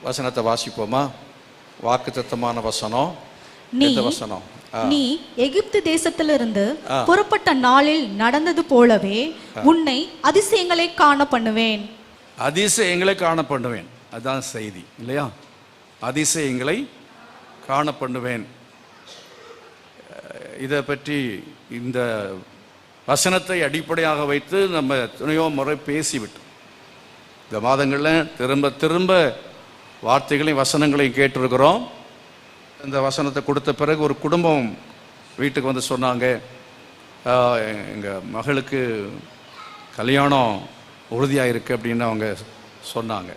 வசனத்தை வாசிப்போமா? வாக்குத்தத்தமான வசனம். நீ எகிப்து தேசத்திலிருந்து புறப்பட்ட நாளில் நடந்தது போலவே உன்னை அதிசயங்களை காண பண்ணுவேன். அதிசயங்களை காண பண்ணுவேன், அதான் செய்தி இல்லையா? அதிசயங்களை காண பண்ணுவேன். இதை பற்றி இந்த வசனத்தை அடிப்படையாக வைத்து நம்ம துணையோ முறை பேசிவிட்டோம். இந்த மாதங்களில் திரும்ப திரும்ப வார்த்தைகளையும் வசனங்களையும் கேட்டிருக்கிறோம். இந்த வசனத்தை கொடுத்த பிறகு ஒரு குடும்பம் வீட்டுக்கு வந்து சொன்னாங்க, எங்கள் மகளுக்கு கல்யாணம் உறுதியாக இருக்குது அப்படின்னு அவங்க சொன்னாங்க.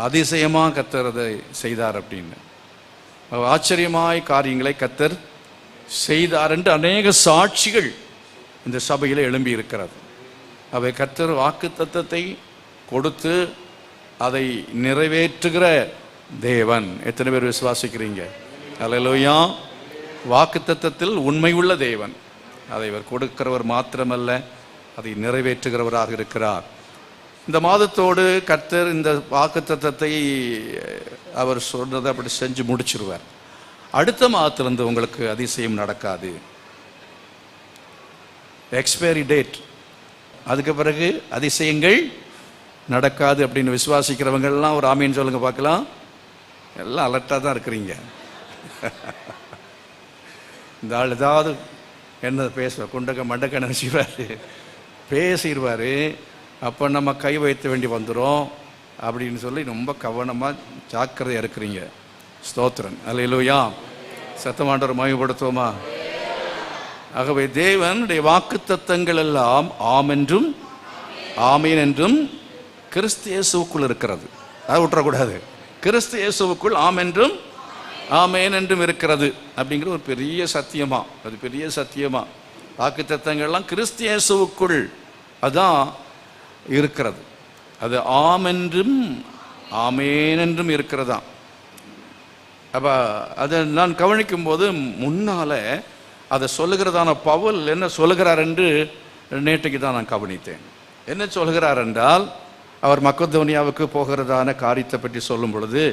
அதிசயமாக கர்த்தர் அதை செய்தார் அப்படின்னு, ஆச்சரியமாய் காரியங்களை கர்த்தர் செய்தார் என்று அநேக சாட்சிகள் இந்த சபையில் எழும்பி இருக்கிறது. அவை கர்த்தர் வாக்குத்தத்தத்தை கொடுத்து அதை நிறைவேற்றுகிற தேவன். எத்தனை பேர் விசுவாசிக்கிறீங்க? அல்லேலூயா. வாக்குத்தத்தத்தில் உண்மை உள்ள தேவன். அதை இவர் கொடுக்கிறவர் மாத்திரமல்ல, அதை நிறைவேற்றுகிறவராக இருக்கிறார். இந்த மாதத்தோடு கர்த்தர் இந்த வாக்குத்தத்தத்தை அவர் சொன்னதை அப்படி செஞ்சு முடிச்சிருவார். அடுத்த மாதத்திலிருந்து உங்களுக்கு அதிசயம் நடக்காது. எக்ஸ்பைரி டேட், அதுக்கு பிறகு அதிசயங்கள் நடக்காது அப்படின்னு விசுவாசிக்கிறவங்கெல்லாம் ஒரு ஆமீன் சொல்லுங்க பார்க்கலாம். எல்லாம் அலர்ட்டாக தான் இருக்கிறீங்க. இந்த ஆள் ஏதாவது என்ன பேசுவார், குண்டக்க மண்டக்க நினச்சிடுவார், பேசிடுவார். அப்போ நம்ம கை வைத்த வேண்டி வந்துடும் அப்படின்னு சொல்லி ரொம்ப கவனமாக ஜாக்கிரதையாக இருக்கிறீங்க. ஸ்தோத்திரன். அல்லேலூயா. சத்தமாண்டவர் மகிமைப்படுத்துவோமா? ஆகவே தேவனுடைய வாக்குத்தத்தங்கள் எல்லாம் ஆம் என்றும் ஆமீன் என்றும் கிறிஸ்து இயேசுவுக்குள் இருக்கிறது. அதை விட்டுறக்கூடாது. கிறிஸ்து இயேசுவுக்குள் ஆம் என்றும் ஆமேன் என்றும் இருக்கிறது அப்படிங்கிற ஒரு பெரிய சத்தியமா, அது பெரிய சத்தியமா. வாக்குத்தத்தங்கள்லாம் கிறிஸ்து இயேசுவுக்குள் அதான் இருக்கிறது. அது ஆம் என்றும் ஆமேன் என்றும் இருக்கிறதா. அப்போ அதை நான் கவனிக்கும் போது முன்னால் அதை சொல்லுகிறதான பவுல் என்ன சொல்லுகிறார் என்று நேற்றைக்கு தான் நான் கவனித்தேன். என்ன சொல்கிறார் என்றால், அவர் மக்கெதோனியாவுக்கு போகிறதான காரியத்தை பற்றி சொல்லும் பொழுது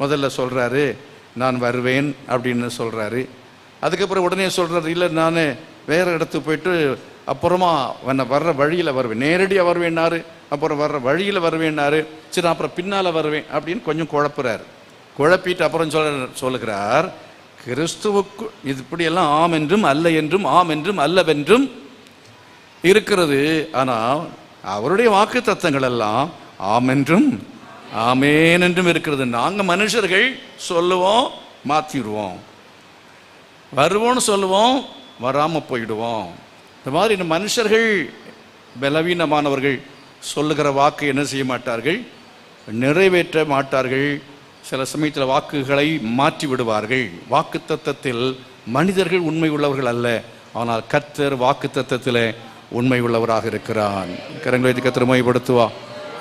முதல்ல சொல்கிறாரு, நான் வருவேன் அப்படின்னு சொல்கிறாரு. அதுக்கப்புறம் உடனே சொல்கிறாரு, இல்லை நான் வேறு இடத்துக்கு போயிட்டு அப்புறமா வர்ற வழியில் வருவேன், நேரடியாக வருவேன்னாரு, அப்புறம் வர்ற வழியில் வருவேன்னாரு, சரி அப்புறம் பின்னால் வருவேன் அப்படின்னு கொஞ்சம் குழப்புறாரு. குழப்பிட்டு அப்புறம் சொல்லுகிறார், கிறிஸ்துவுக்கு இது இப்படியெல்லாம் ஆம் என்றும் அல்ல என்றும் ஆம் என்றும் அல்லவென்றும் இருக்கிறது. ஆனால் அவருடைய வாக்கு தத்தங்கள் எல்லாம் ஆம் என்றும் ஆமேன் என்றும் இருக்கிறது. நாங்கள் மனுஷர்கள் சொல்லுவோம், மாற்றிடுவோம், வருவோம்னு சொல்லுவோம், வராமல் போயிடுவோம். இந்த மாதிரி இந்த மனுஷர்கள் பலவீனமானவர்கள் சொல்லுகிற வாக்கு என்ன செய்ய மாட்டார்கள், நிறைவேற்ற மாட்டார்கள். சில சமயத்தில் வாக்குகளை மாற்றி விடுவார்கள். வாக்கு தத்தத்தில் மனிதர்கள் உண்மை உள்ளவர்கள் அல்ல, ஆனால் கர்த்தர் வாக்கு தத்தத்தில் உண்மை உள்ளவராக இருக்கிறான். கரங்களை கர்த்தர் மகிமைப்படுத்துவா.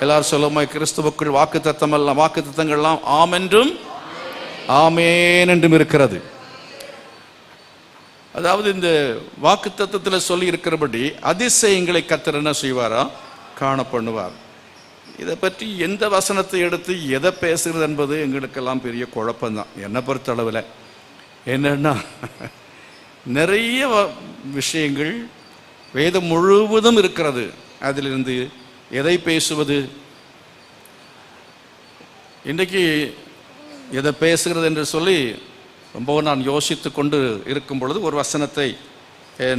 எல்லாரும் சொல்லுமா, கிறிஸ்துவுக்குள் வாக்கு தத்தம் எல்லாம், வாக்கு தத்தங்கள்லாம் ஆம் என்றும் ஆமேன் என்றும் இருக்கிறது. அதாவது இந்த வாக்கு தத்தத்தில் சொல்லி இருக்கிறபடி அதிசயங்களை கர்த்தர் என்ன செய்வாரா, காண பண்ணுவார். இதை பற்றி எந்த வசனத்தை எடுத்து எதை பேசுகிறது என்பது எங்களுக்கெல்லாம் பெரிய குழப்பம்தான். என்னை பொறுத்தளவில் என்னன்னா, நிறைய விஷயங்கள் வேதம் முழுவதும் இருக்கிறது. அதிலிருந்து எதை பேசுவது, இன்றைக்கு எதை பேசுகிறது என்று சொல்லி ரொம்ப நான் யோசித்து கொண்டு இருக்கும் பொழுது ஒரு வசனத்தை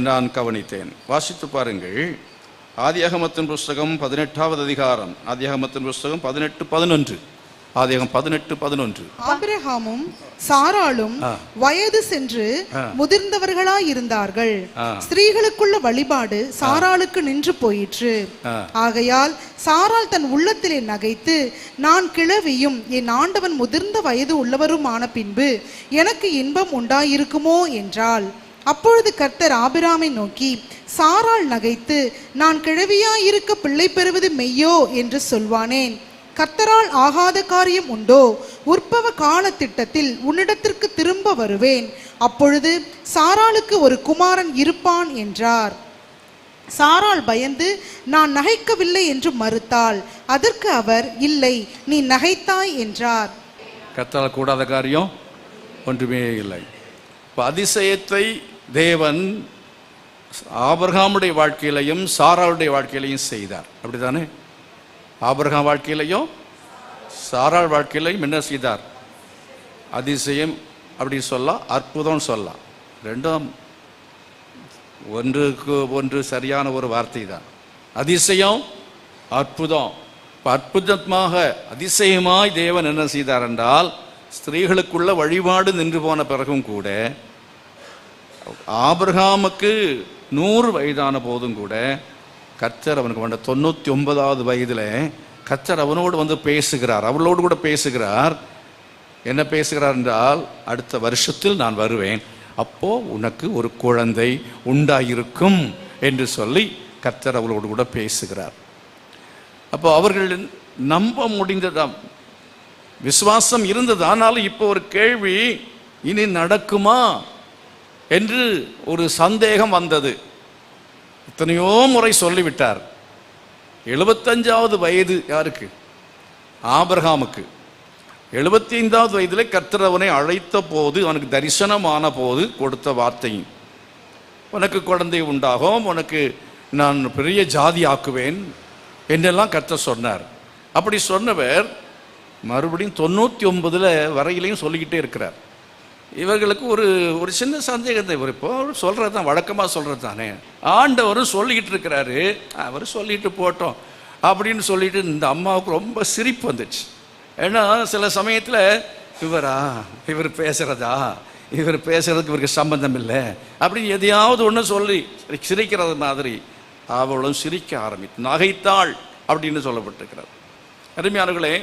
நான் கவனித்தேன். வாசித்து பாருங்கள். ஆதியாகமத்தின் புஸ்தகம் 18வது அதிகாரம், ஆதியாகமத்தின் புஸ்தகம் 18:11. ஆதியாகம் 18:11. ஆபிரகாமும் சாராளும் வயது சென்று முதிர்ந்தவர்களாயிருந்தார்கள். ஸ்திரீகளுக்குள்ள வழிபாடு சாராளுக்கு நின்று போயிற்று. ஆகையால் சாராள் தன் உள்ளத்திலே நகைத்து, நான் கிழவியும் என் ஆண்டவன் முதிர்ந்த வயது உள்ளவருமான பின்பு எனக்கு இன்பம் உண்டாயிருக்குமோ என்றாள். அப்பொழுது கர்த்தர் ஆபிராமை நோக்கி, சாராள் நகைத்து, நான் கிழவியாயிருக்க பிள்ளை பெறுவது மெய்யோ என்று சொல்வானேன்? கர்த்தரால் ஆகாத காரியம் உண்டோ? உற்பவ கால திட்டத்தில் உன்னிடத்திற்கு திரும்ப வருவேன், அப்பொழுது சாராளுக்கு ஒரு குமாரன் இருப்பான் என்றார். சாராள் பயந்து நான் நகைக்கவில்லை என்று மறுத்தாள். அதற்கு அவர், இல்லை, நீ நகைத்தாய் என்றார். கர்த்தரால் கூடாத காரியம் ஒன்றுமே இல்லை. இப்போ அதிசயத்தை தேவன் ஆபிரகாமுடைய வாழ்க்கையிலையும் சாராளுடைய வாழ்க்கையிலையும் செய்தார். அப்படித்தானே? ஆபிரகாம் வாழ்க்கையிலையும் சாராள் வாழ்க்கையிலையும் என்ன செய்தார்? அதிசயம் அப்படி சொல்லலாம், அற்புதம் சொல்லலாம். ரெண்டும் ஒன்றுக்கு ஒன்று சரியான ஒரு வார்த்தை தான். அதிசயம், அற்புதம். அற்புதமாக அதிசயமாய் தேவன் என்ன செய்தார் என்றால், ஸ்திரீகளுக்குள்ள வழிபாடு நின்று போன பிறகும் கூட, ஆபிரகாமுக்கு 100 வயதான போதும் கூட, கர்த்தர் அவனுக்கு வந்த 99வது வயதில் கர்த்தர் அவனோடு வந்து பேசுகிறார், அவளோடு கூட பேசுகிறார். என்ன பேசுகிறார் என்றால், அடுத்த வருஷத்தில் நான் வருவேன், அப்போ உனக்கு ஒரு குழந்தை உண்டாயிருக்கும் என்று சொல்லி கர்த்தர் அவளோடு கூட பேசுகிறார். அப்போ அவர்கள் நம்ப முடிந்ததாம், விசுவாசம் இருந்தது. ஆனாலும் இப்போ ஒரு கேள்வி, இனி நடக்குமா என்று ஒரு சந்தேகம் வந்தது. எத்தனையோ முறை சொல்லிவிட்டார். 75வது வயது யாருக்கு? ஆபிரகாமுக்கு. 75வது வயதில் கர்த்தர் அவனை அழைத்த போது, அவனுக்கு தரிசனமான போது கொடுத்த வார்த்தையும், உனக்கு குழந்தை உண்டாகும், உனக்கு நான் பெரிய ஜாதி ஆக்குவேன் என்றெல்லாம் கர்த்தர் சொன்னார். அப்படி சொன்னவர் மறுபடியும் 99 வரையிலையும் சொல்லிக்கிட்டே இருக்கிறார். இவர்களுக்கு ஒரு சின்ன சந்தேகத்தை, இவர் இப்போ சொல்கிறது தான், வழக்கமாக சொல்கிறது தானே, ஆண்டவரும் சொல்லிக்கிட்டு இருக்கிறாரு, அவர் சொல்லிட்டு போட்டோம் அப்படின்னு சொல்லிட்டு இந்த அம்மாவுக்கு ரொம்ப சிரிப்பு வந்துச்சு. ஏன்னா சில சமயத்தில் இவர் பேசுகிறதா, இவர் பேசுகிறதுக்கு இவருக்கு சம்பந்தம் இல்லை அப்படின்னு எதையாவது ஒன்று சொல்லி சிரிக்கிறது மாதிரி அவளும் சிரிக்க ஆரம்பித்து நகைத்தாள் அப்படின்னு சொல்லப்பட்டிருக்கிறார். அருமையானவர்களே,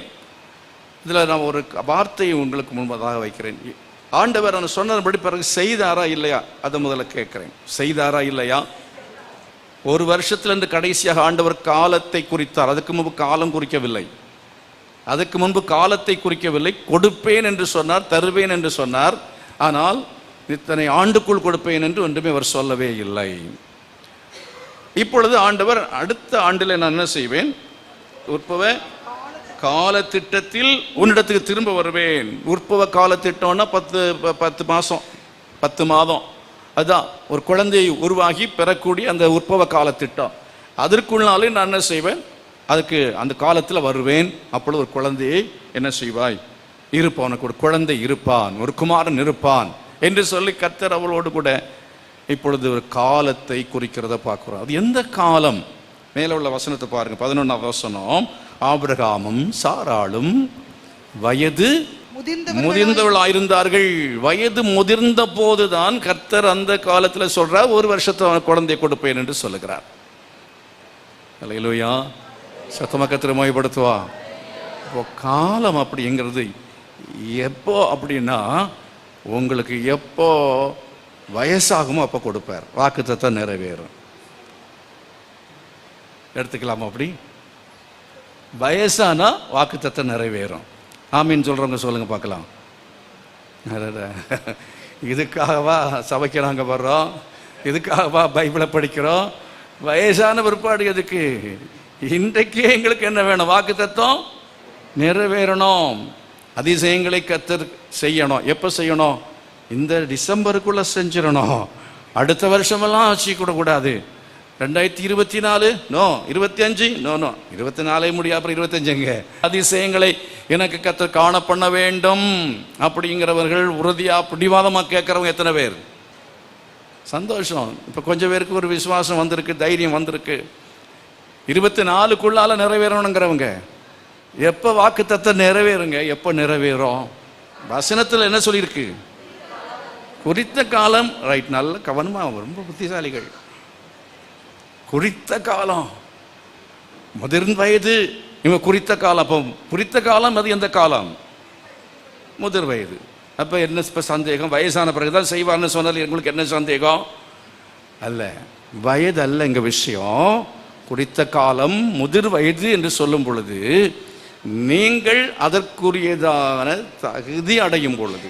இதில் நான் ஒரு வார்த்தையை உங்களுக்கு முன்பதாக வைக்கிறேன். ஆண்டவர் அவன் சொன்னபடி பிறகு செய்தாரா இல்லையா அதை முதல்ல கேட்குறேன். செய்தாரா இல்லையா? ஒரு வருஷத்துலேருந்து கடைசியாக ஆண்டவர் காலத்தை குறித்தார். அதுக்கு முன்பு காலம் குறிக்கவில்லை, அதுக்கு முன்பு காலத்தை குறிக்கவில்லை. கொடுப்பேன் என்று சொன்னார், தருவேன் என்று சொன்னார். ஆனால் இத்தனை ஆண்டுக்குள் கொடுப்பேன் என்று ஒன்றுமே அவர் சொல்லவே இல்லை. இப்பொழுது ஆண்டவர் அடுத்த ஆண்டில் நான் என்ன செய்வேன், உற்பவ கால திட்டத்தில் உன்னிடத்துக்கு திரும்ப வருவேன். உற்பவ கால திட்டம்னா 10 மாதம் 10 மாதம், அதுதான் ஒரு குழந்தையை உருவாகி பெறக்கூடிய அந்த உற்பவ கால திட்டம். அதற்குள்ளாலே நான் என்ன செய்வேன், அதுக்கு அந்த காலத்தில் வருவேன். அப்பொழுது ஒரு குழந்தையை என்ன செய்வாய், இருப்பான், உனக்கு ஒரு குழந்தை இருப்பான், ஒரு குமாரன் இருப்பான் என்று சொல்லி கர்த்தர் அவளோடு கூட இப்பொழுது ஒரு காலத்தை குறிக்கிறத பார்க்கிறோம். அது எந்த காலம்? மேலே உள்ள வசனத்தை பாருங்க, 11ஆம் வசனம். ஆபிரகாமும் சாராளும் வயது முதிர்ந்தவர்களாயிருந்தார்கள். வயது முதிர்ந்த போதுதான் கர்த்தர் அந்த காலத்தில் சொல்றார், ஒரு வருஷத்தை குழந்தை கொடுப்பேன் என்று சொல்லுகிறார். அல்லேலூயா, சத்தமா கர்த்தரை மகிமைப்படுத்துவா. இப்போ காலம் அப்படிங்கிறது எப்போ அப்படின்னா, உங்களுக்கு எப்போ வயசாகுமோ அப்போ கொடுப்பார், வாக்குத்தத்தம் நிறைவேறும். எடுத்துக்கலாமா? அப்படி வயசானா வாக்குத்தத்தம் நிறைவேறும். ஆமீன் சொல்றவங்க சொல்லுங்க பார்க்கலாம். இதுக்காகவா சபைக்கு நாங்கள் வர்றோம், இதுக்காகவா பைபிளை படிக்கிறோம்? வயசான பிற்பாடு எதுக்கு? இன்றைக்கே எங்களுக்கு என்ன வேணும்? வாக்குத்தத்தம் நிறைவேறணும். அதிசயங்களை கர்த்தர் செய்யணும். எப்போ செய்யணும்? இந்த டிசம்பருக்குள்ள செஞ்சிடணும். அடுத்த வருஷமெல்லாம் வச்சுக்கூட கூடாது. 2024 நோ, 25 நோ, 24 முடியாது, அப்புறம் 25. அதிசயங்களை எனக்கு கர்த்தர் காண பண்ண வேண்டும் அப்படிங்கிறவர்கள் உறுதியா பிடிவாதமா கேட்கறவங்க எத்தனை பேர்? சந்தோஷம். இப்போ கொஞ்சம் பேருக்கு ஒரு விசுவாசம் வந்திருக்கு, தைரியம் வந்திருக்கு. 24க்குள்ளால நிறைவேறணுங்கிறவங்க எப்போ வாக்குத்தத்தம் நிறைவேறுங்க? எப்போ நிறைவேறும்? வசனத்தில் என்ன சொல்லியிருக்கு? குறித்த காலம். ரைட், நல்ல கவனமா, ரொம்ப புத்திசாலிகள். குறித்த காலம், முதிர்ந்த வயது, இவங்க குறித்த காலம். அப்போ குறித்த காலம் அது எந்த காலம்? முதிர் வயது. அப்போ என்ன சந்தேகம்? வயசான பிறகுதான் செய்வார்னு சொன்னாலும் உங்களுக்கு என்ன சந்தேகம்? அல்ல, வயது அல்ல இங்க விஷயம். குறித்த காலம், முதிர் வயது என்று சொல்லும் பொழுது நீங்கள் அதற்குரியதான தகுதி அடையும் பொழுது,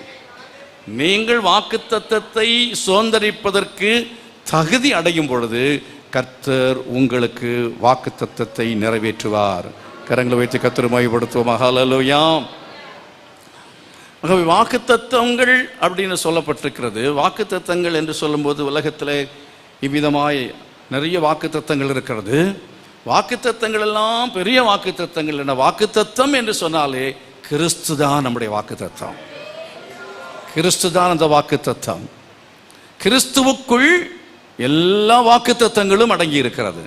நீங்கள் வாக்குத்தத்தத்தை சுதந்தரிப்பதற்கு தகுதி அடையும் பொழுது கர்த்தர் உங்களுக்கு வாக்குத்தத்தத்தை நிறைவேற்றுவார். கரங்களை வைத்து கர்த்தரை மகிமைப்படுத்துவோம். ஹல்லேலூயா. ஆகவே வாக்குத்தத்தங்கள் அப்படின்னு சொல்லப்பட்டிருக்கிறது. வாக்குத்தத்தங்கள் என்று சொல்லும்போது உலகத்தில் இவ்விதமாய் நிறைய வாக்குத்தத்தங்கள் இருக்கிறது. வாக்குத்தத்தங்கள் எல்லாம் பெரிய வாக்குத்தத்தங்கள் என்ன? வாக்குத்தத்தம் என்று சொன்னாலே கிறிஸ்து தான் நம்முடைய வாக்குத்தத்தம். கிறிஸ்து தான் அந்த வாக்குத்தத்தம். கிறிஸ்துவுக்குள் எல்லா வாக்குத்தத்தங்களும் அடங்கி இருக்கிறது.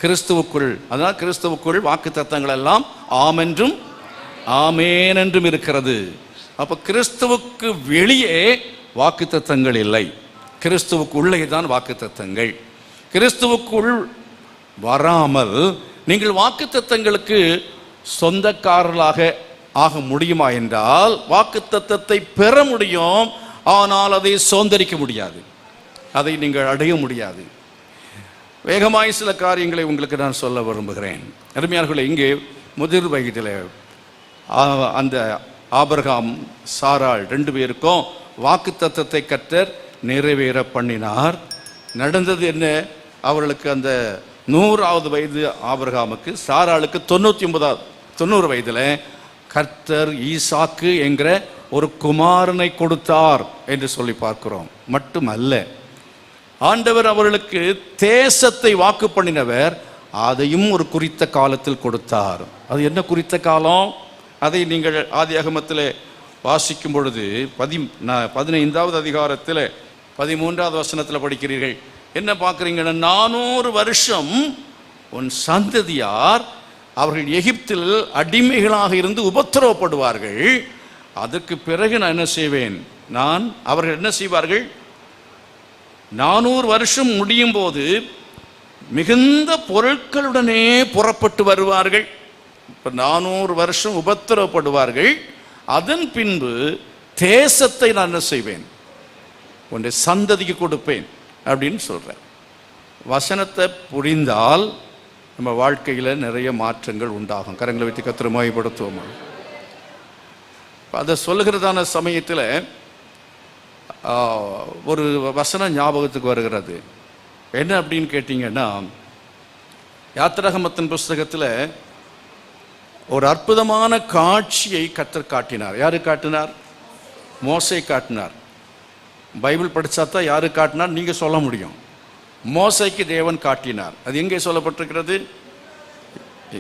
கிறிஸ்துவுக்குள், அதான் கிறிஸ்துவுக்குள் வாக்குத்தத்தங்கள் எல்லாம் ஆம் என்றும் ஆமேன் என்றும் இருக்கிறது. அப்போ கிறிஸ்துவுக்கு வெளியே வாக்குத்தத்தங்கள் இல்லை, கிறிஸ்துவுக்குள்ளே தான் வாக்குத்தத்தங்கள். கிறிஸ்துவுக்குள் வராமல் நீங்கள் வாக்குத்தத்தங்களுக்கு சொந்தக்காரர்களாக ஆக முடியுமா என்றால் வாக்குத்தத்தத்தை பெற முடியும், ஆனால் அதை சுதந்தரிக்க முடியாது, அதை நீங்கள் அடைய முடியாது. வேகமாய் சில காரியங்களை உங்களுக்கு நான் சொல்ல விரும்புகிறேன். அருமையானவர்களே, இங்கே முதிர் வயதில் அந்த ஆபிரகாம் சாராள் 2 பேருக்கும் வாக்குத்தத்தத்தை கர்த்தர் நிறைவேற பண்ணினார். நடந்தது என்ன? அவர்களுக்கு அந்த 100வது வயது ஆபிரகாமுக்கு, சாராளுக்கு 90 வயதில் கர்த்தர் ஈசாக்கு என்கிற ஒரு குமாரனை கொடுத்தார் என்று சொல்லி பார்க்கிறோம். மட்டுமல்ல, ஆண்டவர் அவர்களுக்கு தேசத்தை வாக்கு பண்ணினவர், அதையும் ஒரு குறித்த காலத்தில் கொடுத்தார். அது என்ன குறித்த காலம்? அதை நீங்கள் ஆதியாகமத்தில் வாசிக்கும் பொழுது 15வது அதிகாரத்தில் 13வது வசனத்தில் படிக்கிறீர்கள். என்ன பார்க்குறீங்கன்னா, 400 வருஷம் உன் சந்ததியார் அவர்கள் எகிப்தில் அடிமைகளாக இருந்து உபத்திரவப்படுவார்கள். அதற்கு பிறகு நான் என்ன செய்வேன்? அவர்கள் என்ன செய்வார்கள்? 400 வருஷம் முடியும் போது மிகுந்த பொருட்களுடனே புறப்பட்டு வருவார்கள். இப்போ 400 வருஷம் உபத்திரவப்படுவார்கள். அதன் பின்பு தேசத்தை நான் என்ன செய்வேன்? உன்னுடைய சந்ததிக்கு கொடுப்பேன் அப்படின்னு சொல்கிறேன். வசனத்தை புரிந்தால் நம்ம வாழ்க்கையில் நிறைய மாற்றங்கள் உண்டாகும். கரங்களை வைத்து கர்த்தரை மகிமைப்படுத்துவோமா? அதை சொல்லுகிறதான சமயத்தில் ஒரு வசனம் ஞாபகத்துக்கு வருகிறது. என்ன அப்படின்னு கேட்டிங்கன்னா, யாத்திராகமத்தின் புஸ்தகத்தில் ஒரு அற்புதமான காட்சியை கர்த்தர் காட்டினார். யாரு காட்டினார்? மோசே காட்டினார். பைபிள் படித்தா தான் யாரு காட்டினார் நீங்கள் சொல்ல முடியும். மோசேக்கு தேவன் காட்டினார். அது எங்கே சொல்லப்பட்டிருக்கிறது?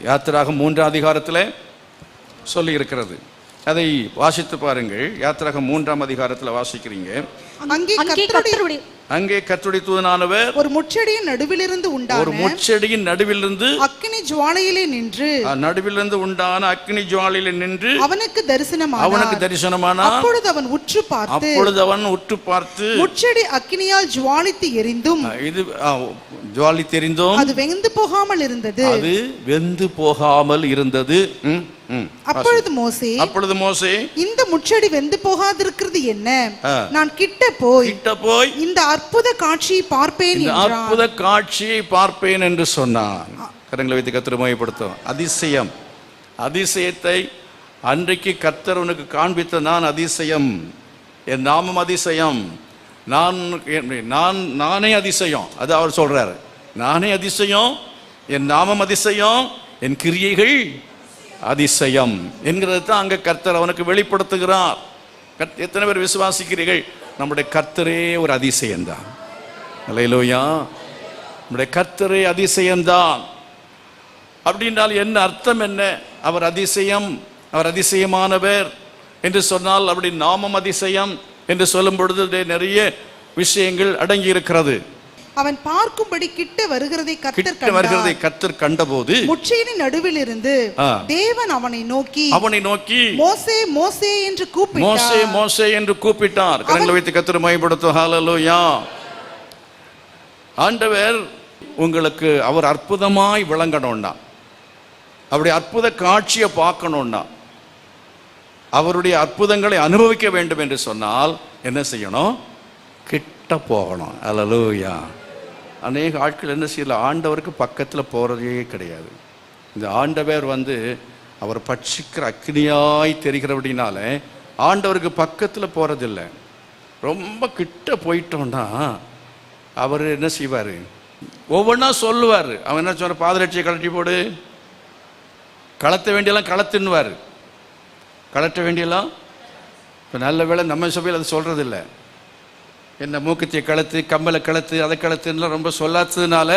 யாத்திராகம் 3ஆம் அதிகாரத்தில் சொல்லி இருக்கிறது. அதை வாசித்து பாருங்கள். யாத்திராகம் 3ஆம் அதிகாரத்தில் வாசிக்கிறீங்க. அங்கே கர்த்தருடைய தூதனானவர் ஒரு முட்செடியின் நடுவிலிருந்து அக்கினி ஜுவாலையிலே நின்று நடுவிலிருந்து உண்டான அக்கினி ஜுவாலையிலே நின்று அவனுக்கு தரிசனமானார். அப்பொழுது அவன் உற்று பார்த்து முட்செடி அக்கினியால் ஜுவாலித்து எரிந்தும் அது வெந்து போகாமல் இருந்தது. அப்பொழுது மோசே இந்த முட்செடி வெந்து போகாதிருக்கிறது என்ன? நான் கிட்ட போய் இந்த அற்புத காட்சியை பார்ப்பேன் என்று சொன்னான். கரங்களை வைத்து கர்த்தரை மகிமைப்படுத்தும். அதிசயத்தை அன்றைக்கு கர்த்தர் உனக்கு காண்பித்த நான் அதிசயம், என் நாமம் அதிசயம், நானே அதிசயம். அது அவர் சொல்றாரு, நானே அதிசயம், என் நாமம் அதிசயம், என் கிரியைகள் அதிசயம் என்கிறது தான் அங்கே கர்த்தர் அவனுக்கு வெளிப்படுத்துகிறார். எத்தனை பேர் விசுவாசிக்கிறீர்கள்? நம்முடைய கர்த்தரே ஒரு அதிசயம்தான். அல்லேலூயா. நம்முடைய கர்த்தரே அதிசயம்தான். அப்படின்னால் என்ன அர்த்தம்? என்ன? அவர் அதிசயம், அவர் அதிசயமானவர் என்று சொன்னால், அப்படி நாமம் அதிசயம் என்று சொல்லும் பொழுது நிறைய விஷயங்கள் அடங்கி இருக்கிறது. அவன் பார்க்கும்படி கிட்ட வருகிறதை கர்த்தர் கண்டபோது முட்செடியின் நடுவில் இருந்து தேவன் அவனை நோக்கி மோசே மோசே என்று கூப்பிட்டார். கரங்களை வைத்து கர்த்தரை மகிமைப்படுத்தும். ஹல்லேலூயா. ஆண்டவர் உங்களுக்கு அவர் அற்புதமாய் விளங்கணும்னா, அவருடைய அற்புத காட்சியை பார்க்கணும்னா, அவருடைய அற்புதங்களை அனுபவிக்க வேண்டும் என்று சொன்னால் என்ன செய்யணும்? கிட்ட போகணும். ஹல்லேலூயா. அநேக ஆட்கள் என்ன செய்யல, ஆண்டவருக்கு பக்கத்தில் போகிறதே கிடையாது. இந்த ஆண்டவர் அவர் பட்சிக்கிற அக்னியாய் தெரிகிறபடினால ஆண்டவருக்கு பக்கத்தில் போகிறதில்லை. ரொம்ப கிட்ட போயிட்டோன்னா அவர் என்ன செய்வார்? ஒவ்வொன்றா சொல்லுவார். அவன் என்ன சொல்ற, பாதரட்சியை கழட்டி போடு, கலத்த வேண்டியெல்லாம் கலத்துன்னுவார். கலட்ட வேண்டியெல்லாம் இப்போ நல்ல வேளை நம்ம சபையில் அது சொல்கிறது இல்லை. என்ன மூக்கத்தியை கலத்து, கம்மலை கலத்து, அதை கலத்துலாம் ரொம்ப சொல்லாததுனால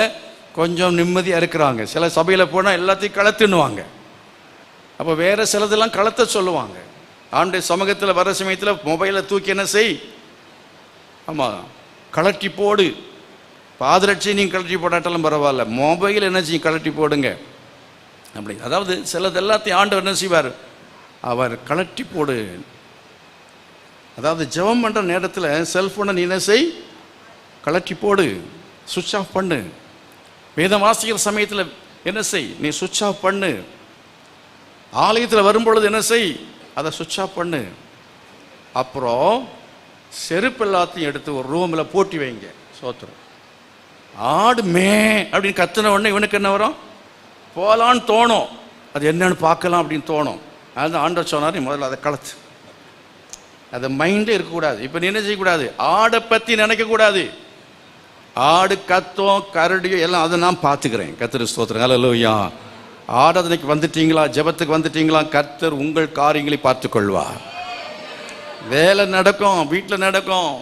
கொஞ்சம் நிம்மதியாக இருக்கிறாங்க. சில சபையில் போனால் எல்லாத்தையும் கலத்துன்னுவாங்க. அப்போ வேறு சிலதெல்லாம் கலத்த சொல்லுவாங்க. ஆண்டுடைய சமூகத்தில் வர சமயத்தில் மொபைலை தூக்கி என்ன செய், ஆமாம் கலட்டி போடு. பாதரட்சி நீங்கள் கலட்டி போடாட்டாலும் பரவாயில்ல, மொபைல் என்ன செய்யும் கலட்டி போடுங்க அப்படி. அதாவது சிலது எல்லாத்தையும் ஆண்டவர் என்ன செய்வார், அவர் கலட்டி போடு. அதாவது ஜெபம் பண்ணுற நேரத்தில் செல்ஃபோனை நீ என்ன செய், கலட்டி போடு, சுவிட்ச் ஆஃப் பண்ணு. வேதம் வாசிக்கிற சமயத்தில் என்ன செய், நீ சுவிட்ச் ஆஃப் பண்ணு. ஆலயத்தில் வரும்பொழுது என்ன செய், அதை சுவிட்ச் ஆஃப் பண்ணு. அப்புறம் செருப்பு எல்லாத்தையும் எடுத்து ஒரு ரூமில் போட்டி வைங்க. சோத்திரம். ஆடு மே அப்படின்னு கத்துன உடனே இவனுக்கு என்ன வரும், போகலான்னு தோணும். அது என்னன்னு பார்க்கலாம் அப்படின்னு தோணும். அதுதான் ஆண்டவர் சொன்னார், நீ முதல்ல அதை கலத்து. அது மைண்டே இருக்கக்கூடாது. இப்போ நீ என்ன செய்யக்கூடாது, ஆடை பற்றி நினைக்கக்கூடாது. ஆடு கத்தம் கரடியோ எல்லாம் அதை நான் பார்த்துக்கிறேன். கர்த்தர் ஸ்தோத்திரம். ஹல்லேலூயா. ஆராதனைக்கு வந்துட்டீங்களா, ஜெபத்துக்கு வந்துட்டீங்களா, கர்த்தர் உங்கள் காரியங்களை பார்த்து கொள்வார். வேலை நடக்கும், வீட்டில் நடக்கும்.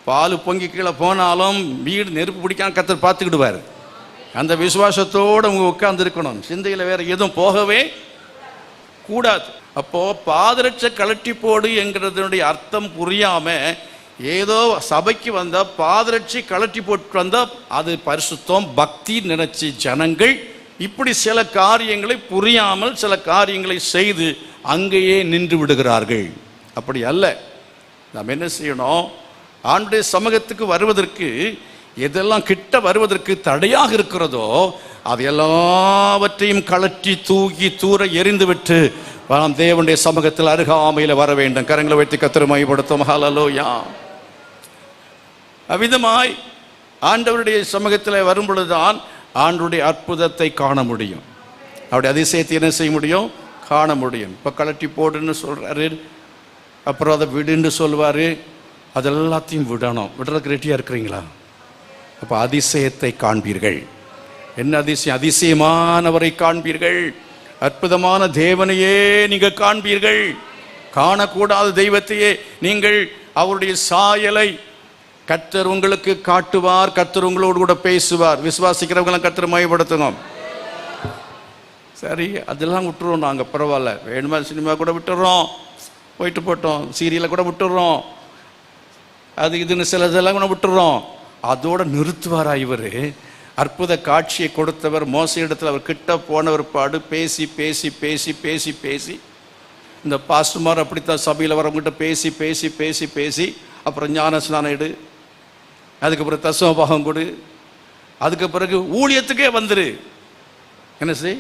பால் பொங்கி கீழே போனாலும் வீடு நெருப்பு பிடிக்காம கர்த்தர் பார்த்துக்கிடுவார். அந்த விசுவாசத்தோடு அவங்க உட்கார்ந்துருக்கணும். சிந்தையில் வேற எதுவும் போகவே கூடாது. அப்போ பாதரட்சை கலட்டி போடு என்கிறதுனுடைய அர்த்தம் புரியாம ஏதோ சபைக்கு வந்த பாதரட்சி கலட்டி போட்டு வந்தா அது பரிசுத்தம் பக்தி நினைச்சு ஜனங்கள் இப்படி சில காரியங்களை புரியாமல் சில காரியங்களை செய்து அங்கேயே நின்று விடுகிறார்கள். அப்படி அல்ல. நாம் என்ன செய்யணும், ஆண்டுடைய சமூகத்துக்கு வருவதற்கு எதெல்லாம் கிட்ட வருவதற்கு தடையாக இருக்கிறதோ அது எல்லாவற்றையும் கலட்டி தூக்கி தூர எறிந்து விட்டு நாம் தேவனுடைய சமூகத்தில் அருகாமையில் வர வேண்டும். கரங்களை வைத்து கர்த்தரை மகிமைப்படுத்தும். ஹல்லேலூயா. அவ்விதமாய் ஆண்டவருடைய சமூகத்தில் வரும் பொழுதுதான் ஆண்டவருடைய அற்புதத்தை காண முடியும். அவருடைய அதிசயத்தை என்ன செய்ய முடியும், காண முடியும். இப்போ கலட்டி போடுன்னு சொல்றாரு, அப்புறம் அதை விடுன்னு சொல்லுவார். அதெல்லாத்தையும் விடணும். விடுறதுக்கு ரெடியாக இருக்கிறீங்களா? அப்போ அதிசயத்தை காண்பீர்கள். என்ன அதிசயம்? அதிசயமானவரை காண்பீர்கள். அற்புதமான தேவனையே நீங்கள் காண்பீர்கள். காணக்கூடாத தெய்வத்தையே நீங்கள் அவருடைய சாயலை கர்த்தர் உங்களுக்கு காட்டுவார். கர்த்தர் உங்களோடு கூட பேசுவார். விசுவாசிக்கிறவங்களாம் கர்த்தர் மகிமைப்படுத்தணும். சரி, அதெல்லாம் விட்டுறோம் நாங்கள், பரவாயில்ல. வேணுமா சினிமா கூட விட்டுறோம், போயிட்டு போட்டோம். சீரியலை கூட விட்டுறோம், அது இதுன்னு சிலதெல்லாம் கூட விட்டுறோம். அதோட நிறுத்துவாரா இவர்? அற்புத காட்சியை கொடுத்தவர் மோச இடத்துல அவர் கிட்ட போனவர் பாடு பேசி பேசி பேசி பேசி பேசி இந்த பாஸ்டர்மார் அப்படித்தான் சபையில் வரவங்கிட்ட பேசி பேசி பேசி பேசி அப்புறம் ஞான ஸ்நானம் எடு, அதுக்கப்புறம் தசமபாகம் கொடு, அதுக்கு பிறகு ஊழியத்துக்கே வந்துரு. என்ன செய்,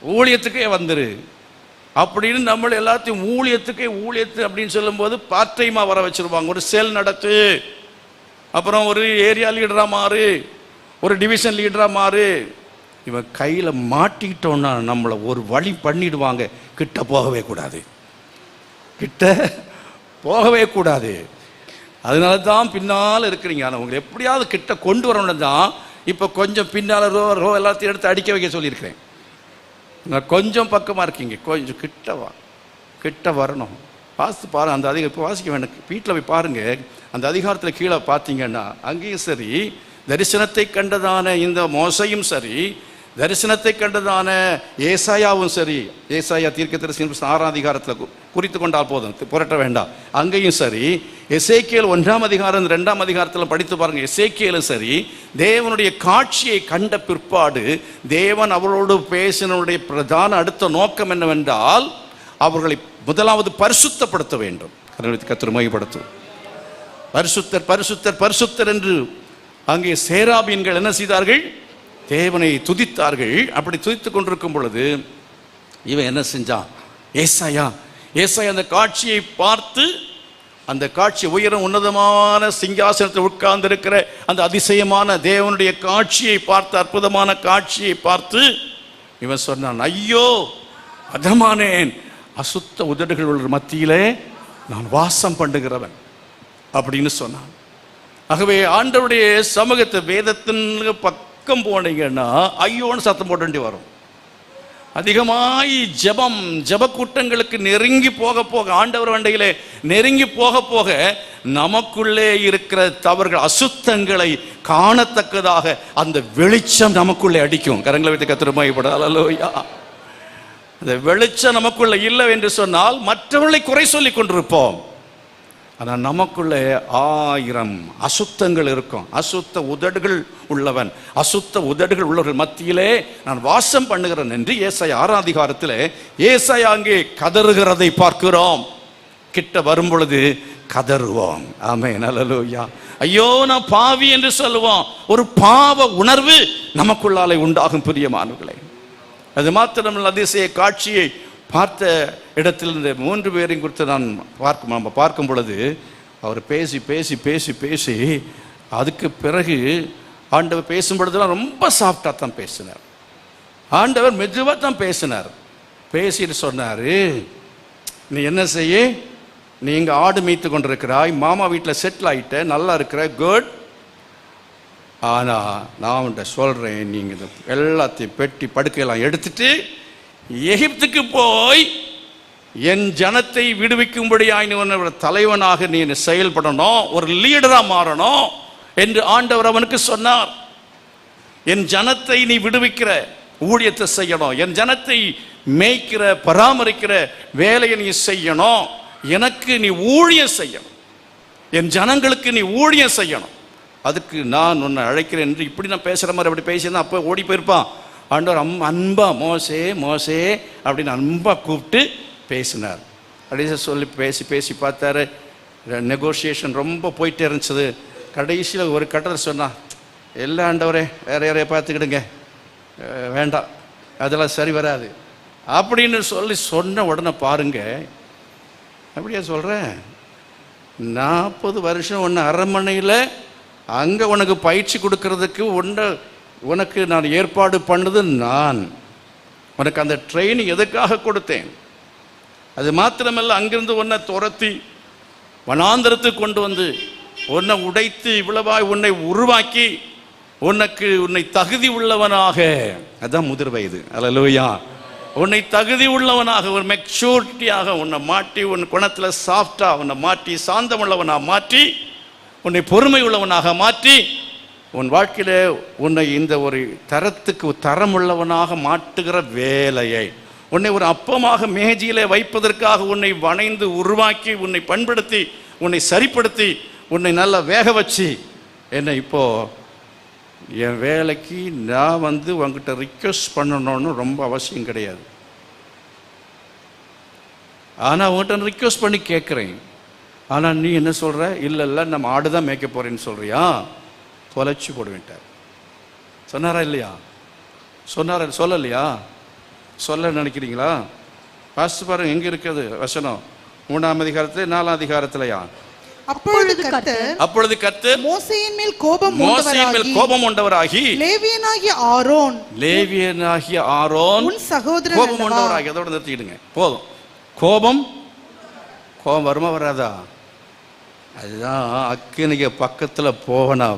ஊழியத்துக்கே வந்துரு அப்படின்னு நம்ம எல்லாத்தையும் ஊழியத்து அப்படின்னு சொல்லும்போது பார்ட் டைமாக வர வச்சிருவாங்க. ஒரு செல் நடத்து, அப்புறம் ஒரு ஏரியா லீடராக மாறு, ஒரு டிவிஷன் லீடராக மாறு. இவன் கையில் மாட்டிக்கிட்டோன்னா நம்மளை ஒரு வழி பண்ணிடுவாங்க. கிட்ட போகவே கூடாது, கிட்ட போகவே கூடாது. அதனால தான் பின்னால் இருக்கிறீங்க. ஆனால் உங்களை எப்படியாவது கிட்ட கொண்டு வரணும்னு தான் இப்போ கொஞ்சம் பின்னால் ரோ எல்லாத்தையும் எடுத்து அடிக்க வைக்க சொல்லியிருக்கிறேன். நான் கொஞ்சம் பக்கமாக இருக்கீங்க, கொஞ்சம் கிட்ட வரணும். வாசித்து பாருங்க. அந்த அதிகம் இப்போ வாசிக்க வேண்டாம், வீட்டில் போய் பாருங்கள். அந்த அதிகாரத்தில் கீழே பார்த்தீங்கன்னா அங்கேயும் சரி, தரிசனத்தை கண்டதான இந்த மோசையும் சரி, தரிசனத்தை கண்டதான ஏசாயாவும் சரி, ஏசாயா தீர்க்கதரிசி 6ஆம் அதிகாரத்தில் குறித்து கொண்டால் போதும், புரட்ட வேண்டாம். அங்கேயும் சரி, எசேக்கியேல் 1ஆம் அதிகாரம் 2ஆம் அதிகாரத்தில் படித்து பாருங்கள். எசேக்கியேலும் சரி, தேவனுடைய காட்சியை கண்ட பிற்பாடு தேவன் அவரோடு பேசினுடைய பிரதான அடுத்த நோக்கம் என்னவென்றால் அவர்களை முதலாவது பரிசுத்தப்படுத்த வேண்டும். கர்த்தரை மகிமைப்படுத்தும். பரிசுத்தர் பரிசுத்தர் பரிசுத்தர் என்று அங்கே சேராபீன்கள் என்ன செய்தார்கள், தேவனை துதித்தார்கள். அப்படி துதித்து கொண்டிருக்கும் பொழுது இவன் என்ன செஞ்சான், ஏசாயா அந்த காட்சியை பார்த்து, அந்த காட்சி உயரம் உன்னதமான சிங்காசனத்தில் உட்கார்ந்து இருக்கிற அந்த அதிசயமான தேவனுடைய காட்சியை பார்த்து, அற்புதமான காட்சியை பார்த்து இவன் சொன்னான், ஐயோ அதமானேன், அசுத்த உதடுகள் உள்ள மத்தியிலே நான் வாசம் பண்ணுகிறவன் அப்படின்னு சொன்னான். ஆகவே ஆண்டவருடைய சமூகத்தை வேதத்தின் பக்கம் போனீங்கன்னா ஐயோன்னு சத்தம் போட வேண்டி வரும். அதிகமாய் ஜப கூட்டங்களுக்கு நெருங்கி போக போக, ஆண்டவர் வண்டையிலே நெருங்கி போக போக நமக்குள்ளே இருக்கிற தவறுகள், அசுத்தங்களை காணத்தக்கதாக அந்த வெளிச்சம் நமக்குள்ளே அடிக்கும். கரங்களை வைத்து கர்த்தரை மகிமைப்பட. அல்லேலூயா. அந்த வெளிச்சம் நமக்குள்ள இல்லை என்று சொன்னால் மற்றவர்களை குறை சொல்லி கொண்டிருப்போம். ஆனால் நமக்குள்ளே 1000 அசுத்தங்கள் இருக்கும். அசுத்த உதடுகள் உள்ளவன், அசுத்த உதடுகள் உள்ளவர்கள் மத்தியிலே நான் வாசம் பண்ணுகிறேன் என்று ஏசாயா 6ஆம் அதிகாரத்தில் ஏசாயா அங்கே கதறுகிறதை பார்க்கிறோம். கிட்ட வரும் பொழுது கதறுவோம். ஆமென். அல்லேலூயா. ஐயோ நான் பாவி என்று சொல்லுவோம். ஒரு பாவ உணர்வு நமக்குள்ளாலே உண்டாகும். பிரியமானவர்களே, அது மாத்திரமல்ல, அதிசய காட்சியை பார்த்த இடத்தில் இந்த 3 பேரையும் குறித்து நம்ம பார்க்கும் பொழுது அவர் பேசி பேசி பேசி பேசி அதுக்கு பிறகு ஆண்டவர் பேசும் பொழுதுலாம் ரொம்ப சாஃப்டாக தான் பேசினார். ஆண்டவர் மெதுவாக தான் பேசினார். பேசிட்டு சொன்னார், நீ என்ன செய்ய, நீ இங்கே ஆடு மேய்த்து கொண்டிருக்கிறாய், மாமா வீட்டில் செட்டில் ஆகிட்ட, நல்லா இருக்கிற, குட். ஆனால் நான் உன்ட்ட சொல்கிறேன், நீங்கள் எல்லாத்தையும் பெட்டி படுக்கையெல்லாம் எடுத்துட்டு எகிப்துக்கு போய் என் ஜனத்தை விடுவிக்கும்படியாய் நீ தலைவனாக நீ செயல்படணும், ஒரு லீடராக மாறணும் என்று ஆண்டவர் அவனுக்கு சொன்னார். என் ஜனத்தை நீ விடுவிக்கிற ஊழியத்தை செய்யணும், என் ஜனத்தை மேய்க்கிற பராமரிக்கிற வேலையை நீ செய்யணும், எனக்கு நீ ஊழியம் செய்யணும், என் ஜனங்களுக்கு நீ ஊழியம் செய்யணும், அதுக்கு நான் உன்னை அழைக்கிறேன் என்று இப்படி நான் பேசுகிற மாதிரி அப்படி பேசியிருந்தேன். அப்போ ஓடி போயிருப்பான். ஆண்டவர் அன்பா மோசே மோசே அப்படின்னு அன்பா கூப்பிட்டு பேசினார். அப்படியே சொல்லி பேசி பேசி பார்த்தாரு. நெகோசியேஷன் ரொம்ப போயிட்டே இருந்துச்சு. கடைசியில் ஒரு கட்டத்தில் சொன்னான், எல்லா ஆண்டவரே வேற யாரைய பார்த்துக்கிடுங்க, வேண்டாம், அதெல்லாம் சரி வராது அப்படின்னு சொல்லி சொன்ன உடனே பாருங்க, அப்படியா சொல்கிறேன், 40 வருஷம் ஒன்று அரண்மனையில் அங்கே உனக்கு பயிற்சி கொடுக்கறதுக்கு உனக்கு நான் ஏற்பாடு பண்ணது நான். உனக்கு அந்த ட்ரைனிங் எதுக்காக கொடுத்தேன்? அது மாத்திரமல்ல, அங்கிருந்து உன்னை துரத்தி வனாந்தரத்துக்கு கொண்டு வந்து உன்னை உடைத்து இவ்வளவாய் உன்னை உருவாக்கி உன்னை தகுதி உள்ளவனாக, அதுதான் முதிர் வயது. அல்லேலூயா. உன்னை தகுதி உள்ளவனாக, ஒரு மெச்சூரிட்டியாக உன்னை மாட்டி, உன் குணத்தில் சாஃப்டா உன்னை மாட்டி, சாந்தம் உள்ளவனாக மாற்றி, உன்னை பொறுமை உள்ளவனாக மாற்றி, உன் வாழ்க்கையில உன்னை இந்த ஒரு தரத்துக்கு தரமுள்ளவனாக மாட்டுகிற வேலையை, உன்னை ஒரு அப்பமாக மேஜையிலே வைப்பதற்காக உன்னை வணைந்து உருவாக்கி, உன்னை பண்படுத்தி, உன்னை சரிப்படுத்தி, உன்னை நல்லா வேக வச்சு, என்னை இப்போ என் வேலைக்கு நான் உங்ககிட்ட ரிக்வெஸ்ட் பண்ணணும்னு ரொம்ப அவசியம் கிடையாது. ஆனால் உங்கள்கிட்ட ரிக்வெஸ்ட் பண்ணி கேட்குறேன். ஆனால் நீ என்ன சொல்கிற, இல்லை நம்ம ஆடு தான் மேய்க்க போகிறேன்னு சொல்கிறியா, தொலைச்சி போடுவேன்ட்டார். சொன்னாரா இல்லையா? சொன்னாரா? சொல்லலையா? சொல்ல நினைக்கிறீங்களா? வாசித்து பாருங்க, எங்கே இருக்குது வசனம்? 3ஆம் அதிகாரத்தில் 4ஆம் அதிகாரத்திலையா? அப்பொழுது கர்த்தர் மோசேயின் மேல் கோபம் கொண்டவராகி லேவியனாகிய ஆரோன் உன் சகோதரன் கோபம் கொண்டவராகி. அதோட நிறுத்திடுங்க, போதும். கோபம் வருமா வராதா? அதுதான் அக்கினிக்கு பக்கத்தில் போனா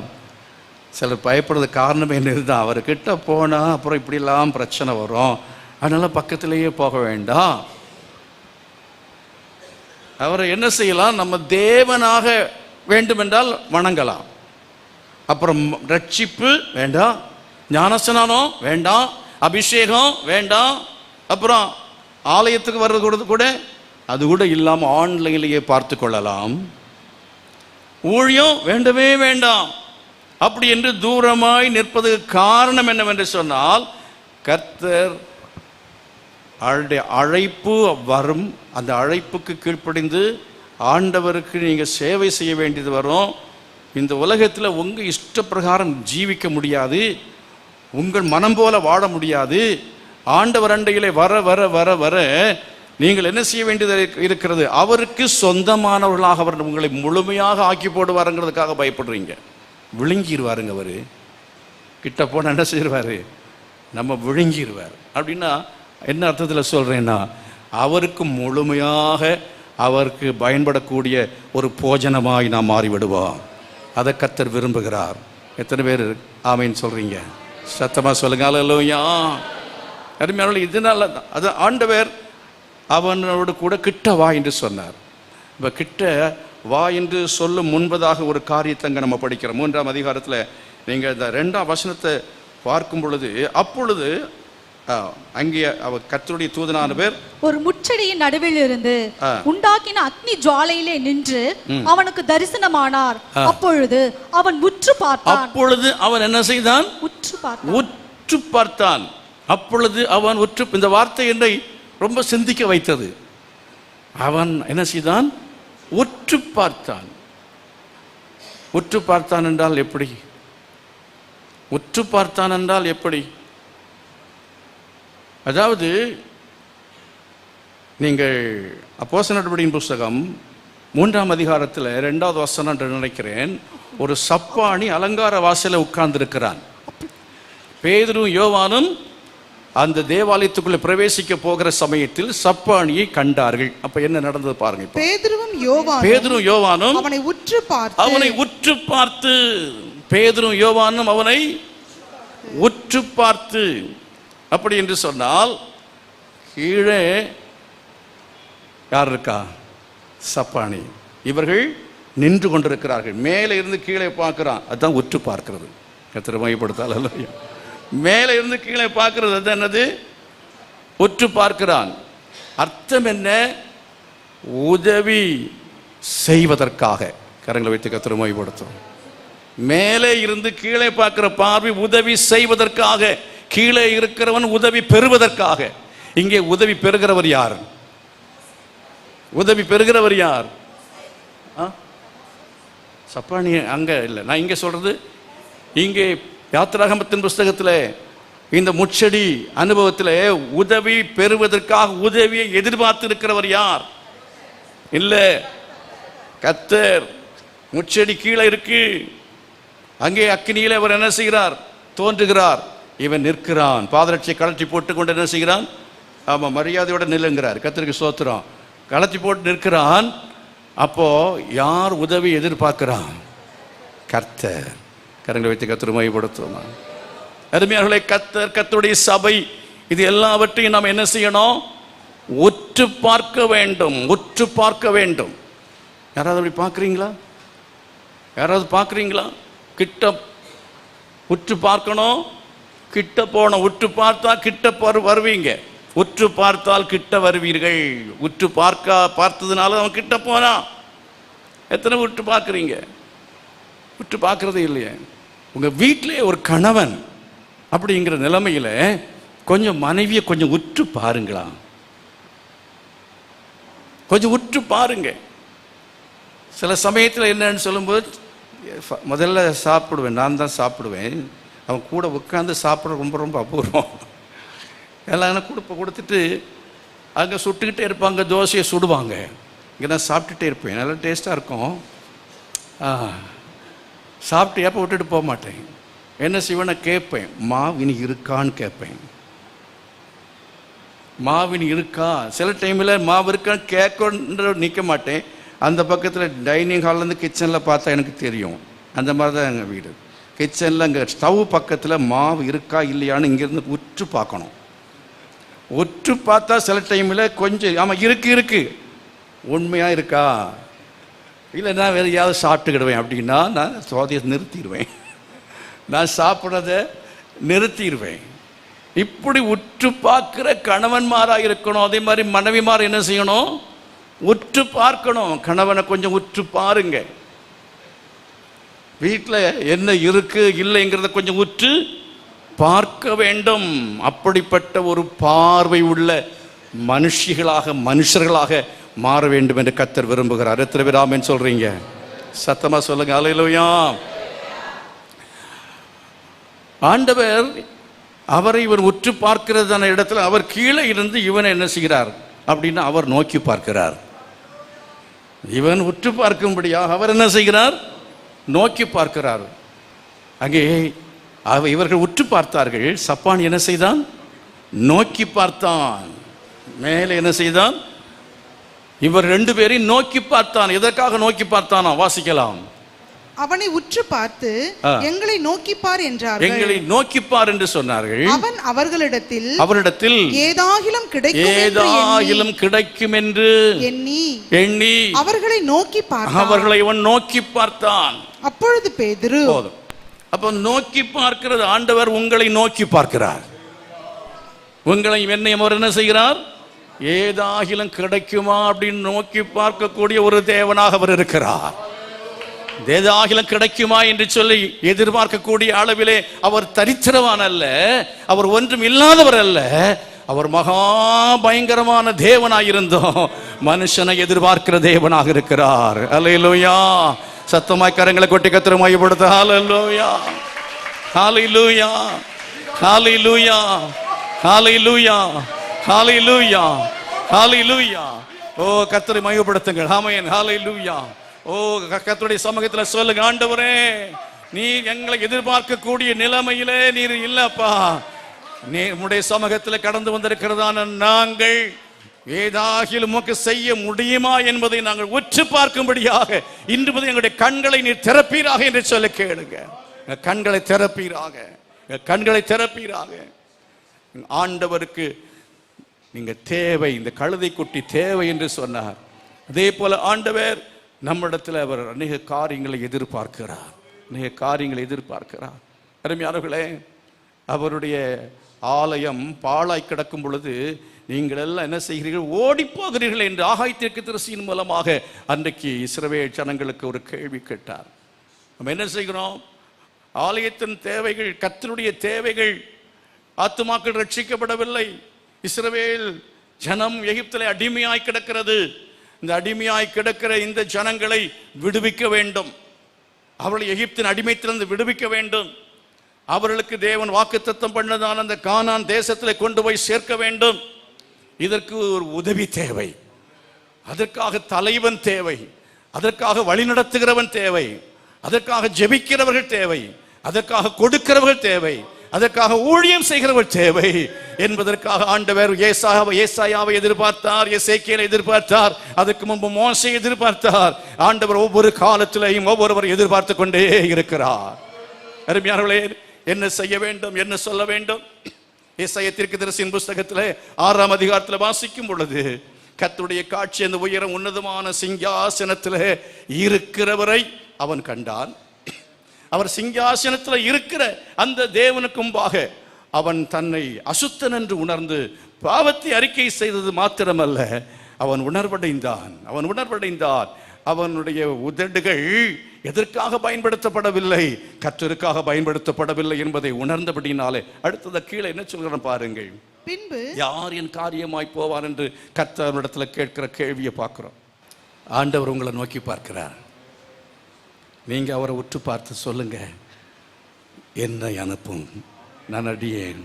சிலர் பயப்படுறது காரணம் என்னதுதான், அவர்கிட்ட போனால் அப்புறம் இப்படிலாம் பிரச்சனை வரும், அதனால பக்கத்திலேயே போக வேண்டாம். அவரை என்ன செய்யலாம், நம்ம தேவனாக வேண்டுமென்றால் வணங்கலாம். அப்புறம் ரட்சிப்பு வேண்டாம், ஞானஸ்நானம் வேண்டாம், அபிஷேகம் வேண்டாம், அப்புறம் ஆலயத்துக்கு வர்றது கூட அது கூட இல்லாமல் ஆன்லைன்லேயே பார்த்து கொள்ளலாம். ஊழியம் வேண்டவே வேண்டாம் அப்படி என்று தூரமாய் நிற்பதுக்கு காரணம் என்னவென்று சொன்னால், கர்த்தர் அழைப்பு வரும், அந்த அழைப்புக்கு கீழ்ப்படிந்து ஆண்டவருக்கு நீங்கள் சேவை செய்ய வேண்டியது வரும். இந்த உலகத்தில் உங்கள் இஷ்டப்பிரகாரம் ஜீவிக்க முடியாது, உங்கள் மனம் போல வாழ முடியாது. ஆண்டவர் அண்டையிலே வர வர வர வர நீங்கள் என்ன செய்ய வேண்டியது இருக்கிறது, அவருக்கு சொந்தமானவர்களாக அவர் உங்களை முழுமையாக ஆக்கி போடுவாருங்கிறதுக்காக பயப்படுறீங்க. விழுங்கிடுவாருங்க. அவர் கிட்ட போனால் என்ன செய்வார், நம்ம விழுங்கிடுவார். அப்படின்னா என்ன அர்த்தத்தில் சொல்கிறேன்னா, அவருக்கு முழுமையாக அவருக்கு பயன்படக்கூடிய ஒரு போஜனமாய் நாம் மாறிவிடுவோம். அதை கர்த்தர் விரும்புகிறார். எத்தனை பேர் ஆமீன் சொல்றீங்க? சத்தமாக சொல்லுங்க அல்லேலூயா. அருமையானவர்களே, இதனால தான் அது ஆண்டவர் அவனோடு கூட கிட்ட வா என்று சொன்னார். இப்போ கிட்ட வா என்று சொல்லும் முன்பதாக ஒரு காரியத்தை அங்கே நம்ம படிக்கிறோம். 3ஆம் அதிகாரத்தில் நீங்கள் இந்த 2ஆம் வசனத்தை பார்க்கும் பொழுது, அப்பொழுது அங்கே அவர் கர்த்தருடைய தூதனானவர் ஒரு முச்செடியின் நடுவில் இருந்து உண்டாக்கின அக்னி ஜுவாலையிலே நின்று அவனுக்கு தரிசனமானார். அப்பொழுது அவன் உற்று பார்த்தான். அப்பொழுது அவன் என்ன செய்தான்? உற்று பார்த்தான். அப்பொழுது அவன் உற்று, இந்த வார்த்தை என்னை ரொம்ப சிந்திக்க வைத்தது. அவன் என்ன செய்தான்? உற்று பார்த்தான். உற்று பார்த்தான் என்றால் எப்படி? உற்று பார்த்தான் என்றால் எப்படி? அதாவது நீங்கள் அப்போஸ்தலர் நடவடிக்கையின் புஸ்தகம் 3ஆம் அதிகாரத்தில் 2வது வசனம் என்று நினைக்கிறேன். ஒரு சப்பாணி அலங்கார வாசலில் உட்கார்ந்து இருக்கிறான். பேதுரும் யோவானும் அந்த தேவாலயத்துக்குள்ளே பிரவேசிக்க போகிற சமயத்தில் சப்பாணியை கண்டார்கள். அப்ப என்ன நடந்தது பாருங்க. பேதுரும் யோவானும் அவனை உற்று பார்த்து பேதுரும் யோவானும் அவனை உற்று பார்த்து, அப்படி என்று சொன்னால் கீழே யார் இருக்கா? சப்பாணி. இவர்கள் நின்று கொண்டிருக்கிறார்கள். மேலே இருந்து கீழே பார்க்கிறான். அதுதான் உற்று பார்க்கிறது. கர்த்தர் மையப்படுத்தால் மேலே இருந்து கீழே பார்க்கிறது அது என்னது? உற்று பார்க்கிறான். அர்த்தம் என்ன? உதவி செய்வதற்காக. கரங்களை வைத்து கர்த்தர் மையப்படுத்தும். மேலே இருந்து கீழே பார்க்கிற பார்வை உதவி செய்வதற்காக. கீழே இருக்கிறவன் உதவி பெறுவதற்காக. இங்கே உதவி பெறுகிறவர் யார்? உதவி பெறுகிறவர் யார்? சப்பானி அங்க இல்லை, நான் இங்கே சொல்றது. இங்கே யாத்திராகமத்தின் புஸ்தகத்தில் இந்த முச்செடி அனுபவத்தில் உதவி பெறுவதற்காக உதவியை எதிர்பார்த்து இருக்கிறவர் யார்? இல்லை, கர்த்தர். முச்செடி கீழே இருக்கு. அங்கே அக்கினியிலே அவர் என்ன செய்கிறார்? தோன்றுகிறார். இவன் நிற்கிறான். பாதரட்சியை கழற்றி போட்டு கொண்டு என்ன செய்கிறான்? ஆமா, மரியாதையோட நில்லுங்கிறார். கர்த்தருக்கு ஸ்தோத்திரம். கழற்றி போட்டு நிற்கிறான். அப்போ யார் உதவி எதிர்பார்க்கிறான்? கர்த்தர். கரங்களை வைத்து கர்த்தர் மையப்படுத்தும். அருமையானவர்களே, கர்த்தருடைய சபை இது எல்லாவற்றையும் நாம் என்ன செய்யணும்? உற்று பார்க்க வேண்டும். உற்று பார்க்க வேண்டும். யாராவது அப்படி பார்க்குறீங்களா? யாராவது பார்க்குறீங்களா? கிட்ட உற்று பார்க்கணும். கிட்ட போனோம். உற்று பார்த்தா கிட்ட வருவீங்க. உற்று பார்த்தால் கிட்ட வருவீர்கள். உற்று பார்த்ததுனால அவன் கிட்ட போனா. எத்தனை உற்று பார்க்குறீங்க? உற்று பார்க்கறது இல்லையே. உங்க வீட்டிலே ஒரு கணவன் அப்படிங்கிற நிலைமையில கொஞ்சம் மனைவியை கொஞ்சம் உற்று பாருங்களா. கொஞ்சம் உற்று பாருங்க. சில சமயத்தில் என்னன்னு சொல்லும்போது, முதல்ல சாப்பிடுவேன், நான் தான் சாப்பிடுவேன். அவன் கூட உட்காந்து சாப்பிட ரொம்ப ரொம்ப அபூர்வம். எல்லாம் கொடுத்துட்டு அங்கே சுட்டுக்கிட்டே இருப்பாங்க. தோசையை சுடுவாங்க. இங்கே நான் சாப்பிட்டுட்டே இருப்பேன். நல்லா டேஸ்ட்டாக இருக்கும். சாப்பிட்டு ஏப்ப விட்டுட்டு போக மாட்டேன். என்ன செய்வேன்னு கேட்பேன். மாவினி இருக்கான்னு கேட்பேன். மாவினி இருக்கா? சில டைமில் மாவு இருக்கான்னு கேட்கன்ற நிற்க மாட்டேன். அந்த பக்கத்தில் டைனிங் ஹால்லேருந்து கிச்சனில் பார்த்தா எனக்கு தெரியும். அந்த மாதிரி தான் எங்கள் வீடு. கிச்சனில் அங்கே ஸ்டவ் பக்கத்தில் மாவு இருக்கா இல்லையான்னு இங்கேருந்து உற்று பார்க்கணும். உற்று பார்த்தா சில டைமில் கொஞ்சம் ஆமாம் இருக்கு உண்மையாக இருக்கா, இல்லை நான் வேறு ஏதாவது சாப்பிட்டுக்கிடுவேன் அப்படின்னா நான் சோதியை நிறுத்திடுவேன். நான் சாப்பிட்றத நிறுத்திடுவேன். இப்படி உற்று பார்க்குற கணவன்மாராக இருக்கணும். அதே மாதிரி மனைவிமார் என்ன செய்யணும்? உற்று பார்க்கணும். கணவனை கொஞ்சம் உற்று பாருங்க. வீட்டில் என்ன இருக்கு இல்லைங்கிறத கொஞ்சம் உற்று பார்க்க வேண்டும். அப்படிப்பட்ட ஒரு பார்வை உள்ள மனுஷர்களாக மாற வேண்டும் என்று கர்த்தர் விரும்புகிறார். எத்தனை பேர் ஆமென் சொல்றீங்க? சத்தமா சொல்லுங்க அல்லேலூயா. ஆண்டவர் அவரை இவர் உற்று பார்க்கிறதான இடத்துல அவர் கீழே இருந்து இவனை என்ன செய்கிறார் அப்படின்னு அவர் நோக்கி பார்க்கிறார். இவன் உற்று பார்க்கும்படியாக அவர் என்ன செய்கிறார்? நோக்கி பார்க்கிறார். அங்கே இவர்கள் உற்று பார்த்தார்கள். சப்பான் என்ன செய்தான்? நோக்கி பார்த்தான். மேலே என்ன செய்தான்? இவர் ரெண்டு பேரையும் நோக்கி பார்த்தான். எதற்காக நோக்கி பார்த்தானா? வாசிக்கலாம். அவனை உற்று பார்த்து எங்களை நோக்கிப்பார் என்றார்கள். எங்களை நோக்கிப்பார் என்று சொன்னார்கள். அவன் அவரிடத்தில் ஏதாகிலும் கிடைக்கும் என்று எண்ணி அவர்களை நோக்கி பார்த்தான். அப்பொழுது பேதுரு, போதும். அப்ப நோக்கி பார்க்கிறது ஆண்டவர் உங்களை நோக்கி பார்க்கிறார். உங்களை என்னையும் அவர் என்ன செய்கிறார்? ஏதாகிலும் கிடைக்குமா அப்படின்னு நோக்கி பார்க்கக்கூடிய ஒரு தேவனாக அவர் இருக்கிறார். ஏதாகிலும் கிடைக்குமா என்று சொல்லி எதிர்பார்க்கக்கூடிய அளவிலே அவர் தரித்திரவான் அல்ல, அவர் ஒன்றும் இல்லாதவர் அல்ல. அவர் மகா பயங்கரமான தேவனாயிருந்தோம் மனுஷனை எதிர்பார்க்கிற தேவனாக இருக்கிறார். அல்லேலூயா. சத்தமாய் கரங்களை கொட்டி கர்த்தரை மகிமைப்படுத்த. ஹல்லேலூயா, ஹல்லேலூயா, ஹல்லேலூயா, ஹல்லேலூயா, ஹல்லேலூயா, ஹல்லேலூயா. ஓ கர்த்தரை மகிமைப்படுத்துங்கள். ஆமென். ஹல்லேலூயா. ஓ கர்த்தருடைய சமூகத்தில் சொல்லுங்க, ஆண்டவரே நீர் எங்களை எதிர்பார்க்கக்கூடிய நிலைமையிலே நீர் இல்லப்பா. உம்முடைய சமூகத்தில் கடந்து வந்திருக்கிறதான நாங்கள் ஏதாகிலும் உமக்கு செய்ய முடியுமா என்பதை நாங்கள் உற்று பார்க்கும்படியாக இன்று முதல் எங்களுடைய கண்களை நீர் திறப்பீராக என்று சொல்ல கேளுங்க. கண்களை திறப்பீராக, கண்களை திறப்பீராக. ஆண்டவருக்கு நீங்க தேவை, இந்த கழுதை குட்டி தேவை என்று சொன்னார். அதே போல ஆண்டவர் நம்மிடத்தில் அவர் அநேக காரியங்களை எதிர்பார்க்கிறார், அநேக காரியங்களை எதிர்பார்க்கிறார். அருமையானவர்களே, அவருடைய ஆலயம் பாழாய் கிடக்கும் பொழுது நீங்கள் எல்லாம் என்ன செய்கிறீர்கள்? ஓடி போகிறீர்கள் என்று ஆகாயத்திற்கு தரிசியின் மூலமாக அன்றைக்கு இஸ்ரவேல் ஜனங்களுக்கு ஒரு கேள்வி கேட்டார். நம்ம என்ன செய்கிறோம்? ஆலயத்தின் தேவைகள், கர்த்தருடைய தேவைகள், ஆத்துமாக்கள் ரட்சிக்கப்படவில்லை. இஸ்ரவேல் ஜனம் எகிப்திலே அடிமையாய் கிடக்கிறது. இந்த அடிமையாய் கிடக்கிற இந்த ஜனங்களை விடுவிக்க வேண்டும். அவர்களை எகிப்தின் அடிமைத்திலிருந்து விடுவிக்க வேண்டும். அவர்களுக்கு தேவன் வாக்குத்தத்தம் பண்ணதான அந்த கானான் தேசத்தில் கொண்டு போய் சேர்க்க வேண்டும். இதற்கு ஒரு உதவி தேவை, அதற்காக தலைவன் தேவை, அதற்காக வழிநடத்துகிறவன் தேவை, அதற்காக ஜெபிக்கிறவர்கள் தேவை, அதற்காக கொடுக்கிறவர்கள் தேவை, அதற்காக ஊழியம் செய்கிறவர்கள் தேவை என்பதற்காக ஆண்டவர் ஏசாயாவை எதிர்பார்த்தார், எசேக்கியேலை எதிர்பார்த்தார், அதற்கு முன்பு மோசேயை எதிர்பார்த்தார். ஆண்டவர் ஒவ்வொரு காலத்திலையும் ஒவ்வொருவர் எதிர்பார்த்து கொண்டே இருக்கிறார். அருமையானவர்களே, என்ன செய்ய வேண்டும், என்ன சொல்ல வேண்டும்? ஏசாயா தீர்க்கதரிசியின் புத்தகத்திலே 6ஆம் அதிகாரத்தில் வாசிக்கும் பொழுது கர்த்தருடைய காட்சி அந்த உயரம் உன்னதமான சிங்காசனத்திலே இருக்கிறவரை அவன் கண்டான். அவர் சிங்காசனத்தில் இருக்கிற அந்த தேவனுக்கு முன்பாக அவன் தன்னை அசுத்தன் என்று உணர்ந்து பாவத்தை அறிக்கை செய்தது மாத்திரமல்ல, அவன் உணர்வடைந்தான். அவனுடைய உதடுகள் எதற்காக பயன்படுத்தப்படவில்லை? கர்த்தருக்காக பயன்படுத்தப்படவில்லை என்பதை உணர்ந்தபடினாலே அடுத்தது கீழே என்ன சொல்கிறேன் பாருங்கள். பின்பு யார் என் காரியமாய் போவார் என்று கர்த்தரிடத்துல கேட்கிற கேள்வியை பார்க்கிறோம். ஆண்டவர் உங்களை நோக்கி பார்க்கிறார். நீங்க அவரை உற்று பார்த்து சொல்லுங்க, என்னை அனுப்பும், நான் அடியேன்.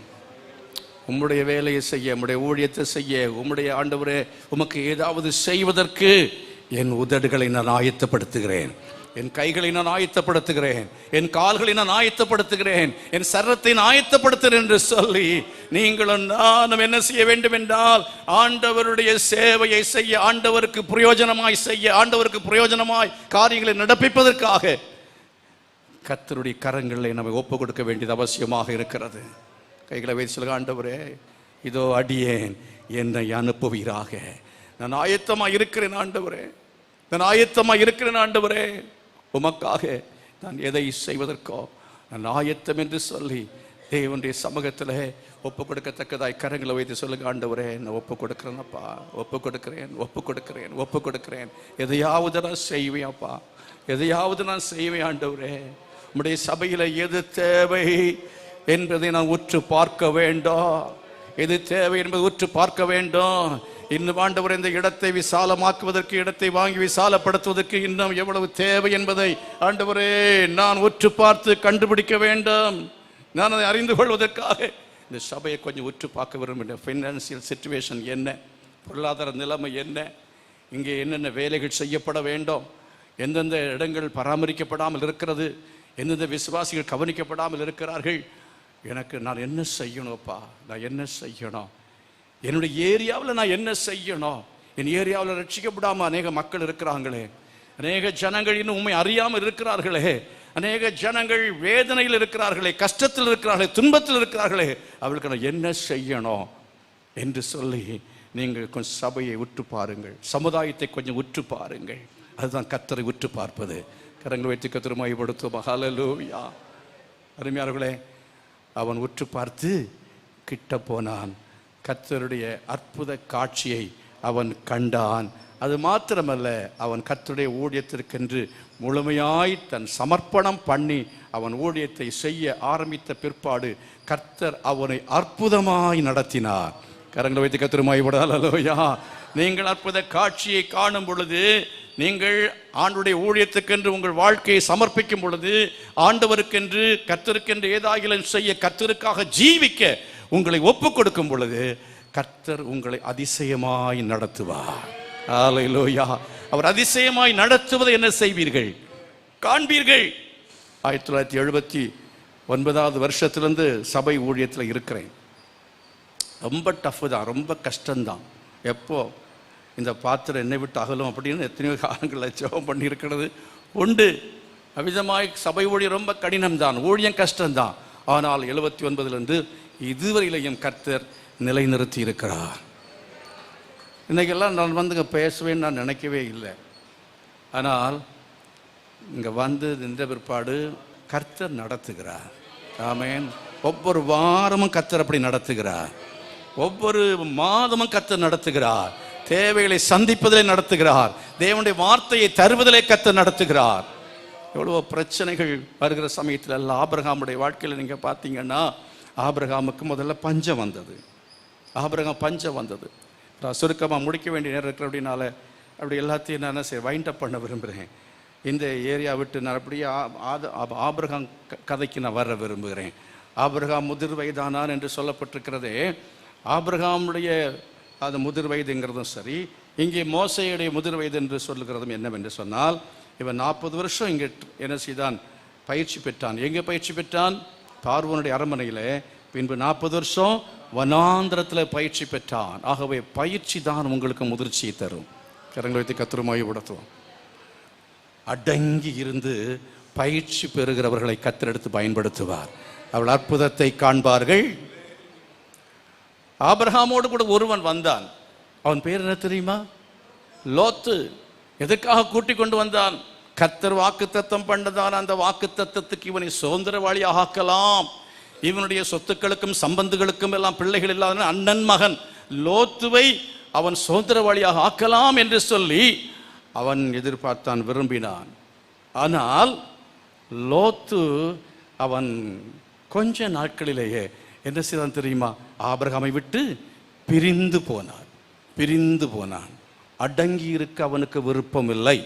உம்முடைய வேலையை செய்ய, உம்முடைய ஊழியத்தை செய்ய, உம்முடைய ஆண்டவரே உமக்கு ஏதாவது செய்வதற்கு என் உதடுகளை நான் ஆயத்தப்படுத்துகிறேன், என் கைகளை நான் ஆயத்தப்படுத்துகிறேன், என் கால்களை நான் ஆயத்தப்படுத்துகிறேன், என் சரத்தை நான் ஆயத்தப்படுத்துகிறேன் என்று சொல்லி நீங்களும் நானும் என்ன செய்ய வேண்டும் என்றால் ஆண்டவருடைய சேவையை செய்ய, ஆண்டவருக்கு பிரயோஜனமாய் செய்ய, ஆண்டவருக்கு பிரயோஜனமாய் காரியங்களை நடப்பிப்பதற்காக கர்த்தருடைய கரங்களை நம்ம ஒப்பு கொடுக்க வேண்டியது அவசியமாக இருக்கிறது. கைகளை வைத்து சொல்லுங்க, ஆண்டவரே இதோ அடியேன், என்னை அனுப்புவீராக. நான் ஆயத்தமாக இருக்கிறேன் ஆண்டவரே, நான் ஆயத்தமாக இருக்கிறேன் ஆண்டவரே, உமக்காக நான் எதை செய்வதற்கோ நான் ஆயத்தம் என்று சொல்லி தேவனுடைய சமூகத்தில் ஒப்பு கொடுக்கத்தக்கதாய் கரங்களை வைத்து சொல்லுங்க, ஆண்டவரே நான் ஒப்பு கொடுக்கிறேன்ப்பா, ஒப்பு கொடுக்கிறேன், ஒப்பு கொடுக்கிறேன், ஒப்பு கொடுக்கிறேன். எதையாவது நான் செய்வேன் அப்பா, எதையாவது நான் செய்வேன் ஆண்டவரே. உம்முடைய சபையில் எது தேவை என்பதை நான் உற்று பார்க்க வேண்டும், எது தேவை என்பதை உற்று பார்க்க வேண்டும். இன்னும் ஆண்டவர் இந்த இடத்தை விசாலமாக்குவதற்கு, இடத்தை வாங்கி விசாலப்படுத்துவதற்கு இன்னும் எவ்வளவு தேவை என்பதை ஆண்டவரே நான் உற்று பார்த்து கண்டுபிடிக்க வேண்டும். நான் அதை அறிந்து கொள்வதற்காக இந்த சபையை கொஞ்சம் உற்று பார்க்க விரும்புகிறேன். ஃபைனான்சியல் சிச்சுவேஷன் என்ன, பொருளாதார நிலைமை என்ன, இங்கே என்னென்ன வேலைகள் செய்யப்பட வேண்டும், எந்தெந்த இடங்கள் பராமரிக்கப்படாமல் இருக்கிறது, எந்தெந்த விசுவாசிகள் கவனிக்கப்படாமல் இருக்கிறார்கள், எனக்கு நான் என்ன செய்யணும்ப்பா, நான் என்ன செய்யணும், என்னுடைய ஏரியாவில் நான் என்ன செய்யணும், என் ஏரியாவில் ரட்சிக்கப்படாமல் அநேக மக்கள் இருக்கிறாங்களே, அநேக ஜனங்கள் இன்னும் உண்மை அறியாமல் இருக்கிறார்களே, அநேக ஜனங்கள் வேதனையில் இருக்கிறார்களே, கஷ்டத்தில் இருக்கிறார்களே, துன்பத்தில் இருக்கிறார்களே, அவர்களுக்கு நான் என்ன செய்யணும் என்று சொல்லி நீங்கள் கொஞ்சம் சபையை உற்று பாருங்கள், சமுதாயத்தை கொஞ்சம் உற்று பாருங்கள். அதுதான் கர்த்தரை உற்று பார்ப்பது. கரங்கள் வைத்து கர்த்தரை மகிமைப்படுத்துவோம். ஹல்லேலூயா. அருமையானவர்களே, அவன் உற்று பார்த்து கிட்ட போனான். கர்த்தருடைய அற்புத காட்சியை அவன் கண்டான். அது மாத்திரமல்ல, அவன் கர்த்தருடைய ஊழியத்திற்கென்று முழுமையாய் தன் சமர்ப்பணம் பண்ணி அவன் ஊழியத்தை செய்ய ஆரம்பித்த பிற்பாடு கர்த்தர் அவனை அற்புதமாய் நடத்தினார். கரங்களை வைத்து கர்த்தரை மகிமைப்படுத்துவோம். ஹல்லேலூயா. நீங்கள் அற்புத காட்சியை காணும் பொழுது, நீங்கள் ஆண்டவருடைய ஊழியத்துக்கென்று உங்கள் வாழ்க்கையை சமர்ப்பிக்கும் பொழுது, ஆண்டவருக்கென்று கர்த்தருக்கென்று ஏதாகிலும் செய்ய, கர்த்தருக்காக ஜீவிக்க உங்களை ஒப்பு கொடுக்கும் பொழுது கர்த்தர் உங்களை அதிசயமாய் நடத்துவார். ஹல்லேலூயா. அவர் அதிசயமாய் நடத்துவதை என்ன செய்வீர்கள்? காண்பீர்கள். 1979 வருஷத்திலிருந்து சபை ஊழியத்தில் இருக்கிறேன். ரொம்ப டஃப் தான், ரொம்ப கஷ்டம்தான். எப்போ இந்த பாத்திரம் என்னை விட்டு அகலும் அப்படின்னு எத்தனையோ காலங்களில் ஜெபம் பண்ணி இருக்கிறது உண்டு. அவிதமாய் சபை ஊழியம் ரொம்ப கடினம்தான், ஊழியம் கஷ்டம்தான். ஆனால் 79 இதுவரையிலையும் கர்த்தர் நிலைநிறுத்தி இருக்கிறார். இன்றைக்கெல்லாம் நான் வந்து இங்கே பேசுவேன்னு நான் நினைக்கவே இல்லை. ஆனால் இங்கே வந்து இந்த பிற்பாடு கர்த்தர் நடத்துகிறார். ஆமென். ஒவ்வொரு வாரமும் கர்த்தர் அப்படி நடத்துகிறார். ஒவ்வொரு மாதமும் கர்த்தர் நடத்துகிறார். தேவைகளை சந்திப்பதிலே நடத்துகிறார். தேவனுடைய வார்த்தையை தருவதிலே கர்த்தர் நடத்துகிறார். எவ்வளவோ பிரச்சனைகள் வருகிற சமயத்தில் எல்லாம் ஆபிரகாமுடைய வாழ்க்கையில் நீங்கள் பார்த்தீங்கன்னா, ஆபிரகாமுக்கு முதல்ல பஞ்சம் வந்தது. ஆபிரகாம் பஞ்சம் வந்தது. நான் சுருக்கமாக முடிக்க வேண்டிய நேரம் இருக்கிற அப்படின்னால அப்படி எல்லாத்தையும் நான் என்ன வைண்ட் அப் பண்ண விரும்புகிறேன். இந்த ஏரியா விட்டு நான் அப்படியே ஆபிரகாம் கதைக்கு நான் வர விரும்புகிறேன். ஆபிரகாம் முதிர் வயதானான் என்று சொல்லப்பட்டிருக்கிறதே, ஆபிரகாமுடைய அது முதிர் வயதுங்கிறதும் சரி, இங்கே மோசையுடைய முதிர் வயது என்று சொல்லுகிறதும் என்னவென்று சொன்னால், இவன் 40 வருஷம் இங்கே என்ன செய்தான்? பயிற்சி பெற்றான். எங்கே பயிற்சி பெற்றான்? பார்வோனுடைய அரண்மனையில். பின்பு 40 வருஷம் வனாந்திரத்தில் பயிற்சி பெற்றான். ஆகவே பயிற்சி தான் உங்களுக்கு முதிர்ச்சியை தரும். கரங்களை வைத்து கர்த்தரை மகிமைப்படுத்துவோம். அடங்கி இருந்து பயிற்சி பெறுகிறவர்களை கர்த்தர் எடுத்து பயன்படுத்துவார். அவள் அற்புதத்தை காண்பார்கள். ஆபிரகாமோடு கூட ஒருவன் வந்தான். அவன் பேர் என்ன தெரியுமா? லோத்து. எதற்காக கூட்டிக் கொண்டு வந்தான்? கர்த்தர் வாக்குத்தத்தம் பண்ணதான் அந்த வாக்குத்தத்தத்துக்கு இவனை சுதந்திரவாளியாக ஆக்கலாம், இவனுடைய சொத்துக்களுக்கும் சம்பந்துகளுக்கும் எல்லாம் பிள்ளைகள் இல்லாத அண்ணன் மகன் லோத்துவை அவன் சுதந்திரவாளியாக ஆக்கலாம் என்று சொல்லி அவன் எதிர்பார்த்தான், விரும்பினான். ஆனால் லோத்து அவன் கொஞ்ச நாட்களிலேயே என்ன செய்தான் தெரியுமா? ஆபிரகாமை விட்டு பிரிந்து போனான். அடங்கி இருக்க அவனுக்கு விருப்பம் இல்லை.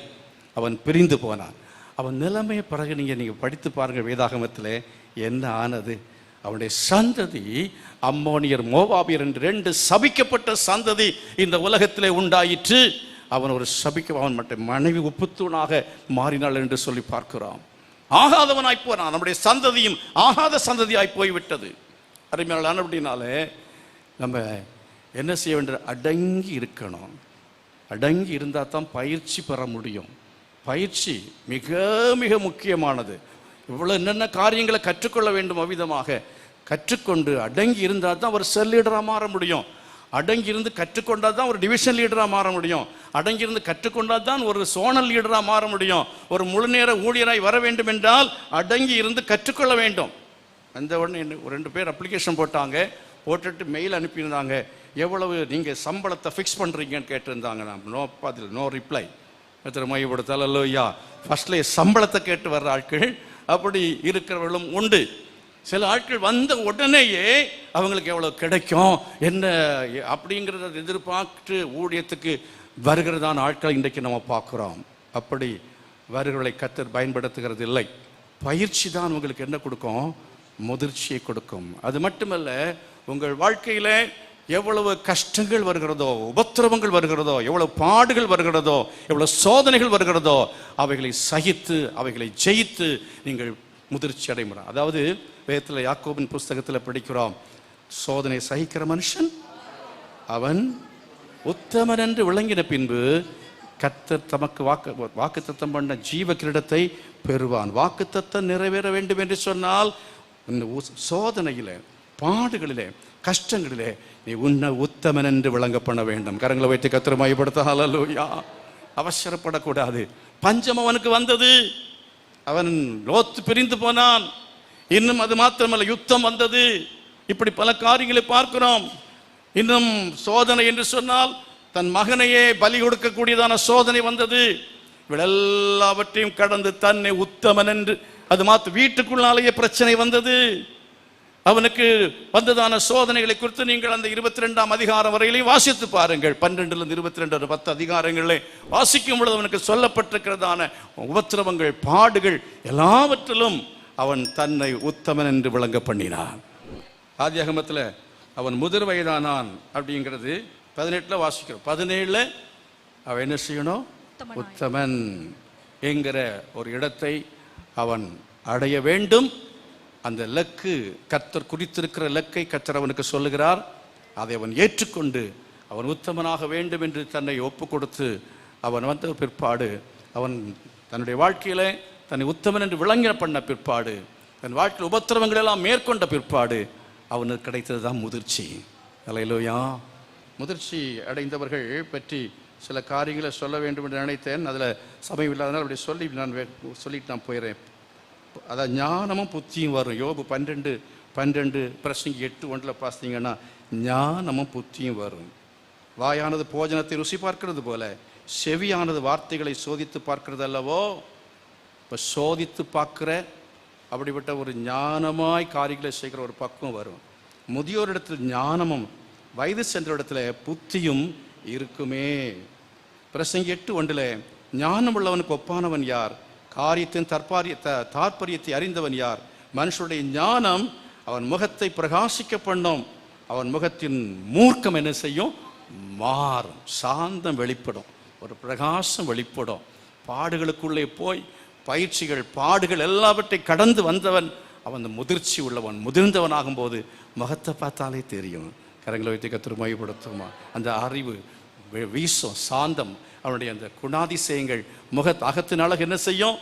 அவன் பிரிந்து போனான். அவன் நிலைமையை பிறகு நீங்கள் படித்து பாருங்கள் வேதாகமத்தில் என்ன ஆனது. அவனுடைய சந்ததி அம்மோனியர், மோவாபியர் என்று 2 சபிக்கப்பட்ட சந்ததி இந்த உலகத்திலே உண்டாயிற்று. அவன் ஒரு அவன் மட்டும் மனைவி உப்புத்தூணாக மாறினாள் என்று சொல்லி பார்க்கிறோம். ஆகாதவனாய் போனான். நம்முடைய சந்ததியும் ஆகாத சந்ததியாய் போய்விட்டது. அருமையான அப்படின்னாலே நம்ம என்ன செய்ய வேண்டிய? அடங்கி இருக்கணும். அடங்கி இருந்தால் தான் பயிற்சி பெற முடியும். பயிற்சி மிக மிக முக்கியமானது. இவ்வளோ என்னென்ன காரியங்களை கற்றுக்கொள்ள வேண்டும் அவ்விதமாக கற்றுக்கொண்டு அடங்கி இருந்தால் தான் ஒரு செல் லீடராக மாற முடியும். அடங்கி இருந்து கற்றுக்கொண்டால் தான் ஒரு டிவிஷன் லீடராக மாற முடியும். அடங்கி இருந்து கற்றுக்கொண்டால் தான் ஒரு சோனல் லீடராக மாற முடியும். ஒரு முழுநேர ஊழியராய் வர வேண்டும் என்றால் அடங்கி இருந்து கற்றுக்கொள்ள வேண்டும். அந்த உடனே 2 பேர் அப்ளிகேஷன் போட்டுட்டு மெயில் அனுப்பியிருந்தாங்க. எவ்வளவு நீங்கள் சம்பளத்தை ஃபிக்ஸ் பண்ணுறீங்கன்னு கேட்டிருந்தாங்க. நான் நோ ரிப்ளை. எத்தனை மையப்படுத்தாலும் இல்லையா? ஃபர்ஸ்ட்லேயே சம்பளத்தை கேட்டு வர்ற ஆட்கள் அப்படி இருக்கிறவர்களும் உண்டு. சில ஆட்கள் வந்த உடனேயே அவங்களுக்கு எவ்வளோ கிடைக்கும் என்ன அப்படிங்கிறத எதிர்பார்த்து ஊழியத்துக்கு வருகிறதான ஆட்கள் இன்றைக்கு நம்ம பார்க்குறோம். அப்படி வருகிறவர்களை கர்த்தர் பயன்படுத்துகிறது இல்லை. பயிற்சி தான் உங்களுக்கு என்ன கொடுக்கும்? முதிர்ச்சியை கொடுக்கும். அது மட்டுமல்ல, உங்கள் வாழ்க்கையில் எவ்வளவு கஷ்டங்கள் வருகிறதோ, உபத்திரவங்கள் வருகிறதோ, எவ்வளவு பாடுகள் வருகிறதோ, எவ்வளவு சோதனைகள் வருகிறதோ, அவைகளை சகித்து அவைகளை ஜெயித்து நீங்கள் முதிர்ச்சி அடைமுறை. அதாவது வேதத்தில் யாக்கோபின் புஸ்தகத்தில் படிக்கிறோம், சோதனை சகிக்கிற மனுஷன் அவன் உத்தமன் என்று விளங்கின பின்பு கர்த்தர் தமக்கு வாக்குத்தத்தம் பண்ண ஜீவ கிரீடத்தை பெறுவான். வாக்குத்தத்தம் நிறைவேற வேண்டும் என்று சொன்னால் இந்த சோதனையிலே, பாடுகளிலே, கஷ்டங்களிலே நீ உன்னை உத்தமன் என்று விளங்க பண்ண வேண்டும். கரங்களை வைத்து கர்த்தரை மகிமைப்படுத்த ஹல்லேலூயா. அவசரப்படக்கூடாது. பஞ்சம் அவனுக்கு வந்தது, அவன் லோத்து பிரிந்து போனான். இன்னும் அது மாத்திரமல்ல, யுத்தம் வந்தது. இப்படி பல காரியங்களை பார்க்கிறோம். இன்னும் சோதனை என்று சொன்னால் தன் மகனையே பலி கொடுக்கக்கூடியதான சோதனை வந்தது. எல்லாவற்றையும் கடந்து தன்னை உத்தமன் என்று, அது மாத்திரம் வீட்டுக்குள்ளாலேயே பிரச்சனை வந்தது. அவனுக்கு வந்ததான சோதனைகளை குறித்து நீங்கள் அந்த 22ஆம் அதிகாரம் வரையிலே வாசித்து பாருங்கள். 12 22 10 அதிகாரங்களே வாசிக்கும் பொழுது அவனுக்கு சொல்லப்பட்டிருக்கிறதான உபத்திரவங்கள், பாடுகள் எல்லாவற்றிலும் அவன் தன்னை உத்தமன் என்று விளங்க பண்ணினான். ஆதியாகமத்தில் அவன் முதிர் வயதானான் அப்படிங்கிறது 18 வாசிக்கிறோம். 17 அவன் என்ன செய்யணும்? உத்தமன் என்கிற ஒரு இடத்தை அவன் அடைய வேண்டும். அந்த இலக்கு, கர்த்தர் குறித்திருக்கிற இலக்கை கர்த்தர் அவனுக்கு சொல்லுகிறார். அதை அவன் ஏற்றுக்கொண்டு அவன் உத்தமனாக வேண்டும் என்று தன்னை ஒப்பு கொடுத்து அவன் வந்த பிற்பாடு, அவன் தன்னுடைய வாழ்க்கையில தன்னை உத்தமன் என்று விளங்க பண்ண பிற்பாடு, தன் வாழ்க்கையில் உபத்திரவங்கள் எல்லாம் மேற்கொண்ட பிற்பாடு அவனுக்கு கிடைத்தது தான் முதிர்ச்சி. அல்லேலூயா. முதிர்ச்சி அடைந்தவர்கள் பற்றி சில காரியங்களை சொல்ல வேண்டும் என்று நினைத்தேன். அதில் சமயம் இல்லாதனால் அப்படி சொல்லிட்டு நான் போயிடுறேன். அதான் ஞானமும் புத்தியும் வரும். யோபு 12 பிரசங்கி 8:1 பார்த்தீங்கன்னா ஞானமும் புத்தியும் வரும். வாயானது போஜனத்தை ருசி பார்க்கிறது போல செவியானது வார்த்தைகளை சோதித்து பார்க்கிறது அல்லவோ. இப்போ சோதித்து பார்க்குற அப்படிப்பட்ட ஒரு ஞானமாய் காரியங்களை செய்கிற ஒரு பக்குவம் வரும். முதியோர் இடத்துல ஞானமும், வயது சென்ற இடத்துல புத்தியும் இருக்குமே. பிரசங்கி 8:1 ஞானம் உள்ளவனுக்கு ஒப்பானவன் யார்? காரியத்தின் தாற்பயத்தை அறிந்தவன் யார்? மனுஷனுடைய ஞானம் அவன் முகத்தை பிரகாசிக்க பண்ணும். அவன் முகத்தின் மூர்க்கம் என்ன செய்யும்? மாறும். சாந்தம் வெளிப்படும், ஒரு பிரகாசம் வெளிப்படும். பாடுகளுக்குள்ளே போய் பயிற்சிகள், பாடுகள் எல்லாவற்றை கடந்து வந்தவன் அவன் முதிர்ச்சி உள்ளவன். முதிர்ந்தவனாகும் போது முகத்தை பார்த்தாலே தெரியும். கரங்களை வைத்து கர்த்தரை மகிமைப்படுத்துமா. அந்த அறிவு வீசும், சாந்தம், அவனுடைய அந்த குணாதிசயங்கள் அகத்தின் அழகு என்ன செய்யும்?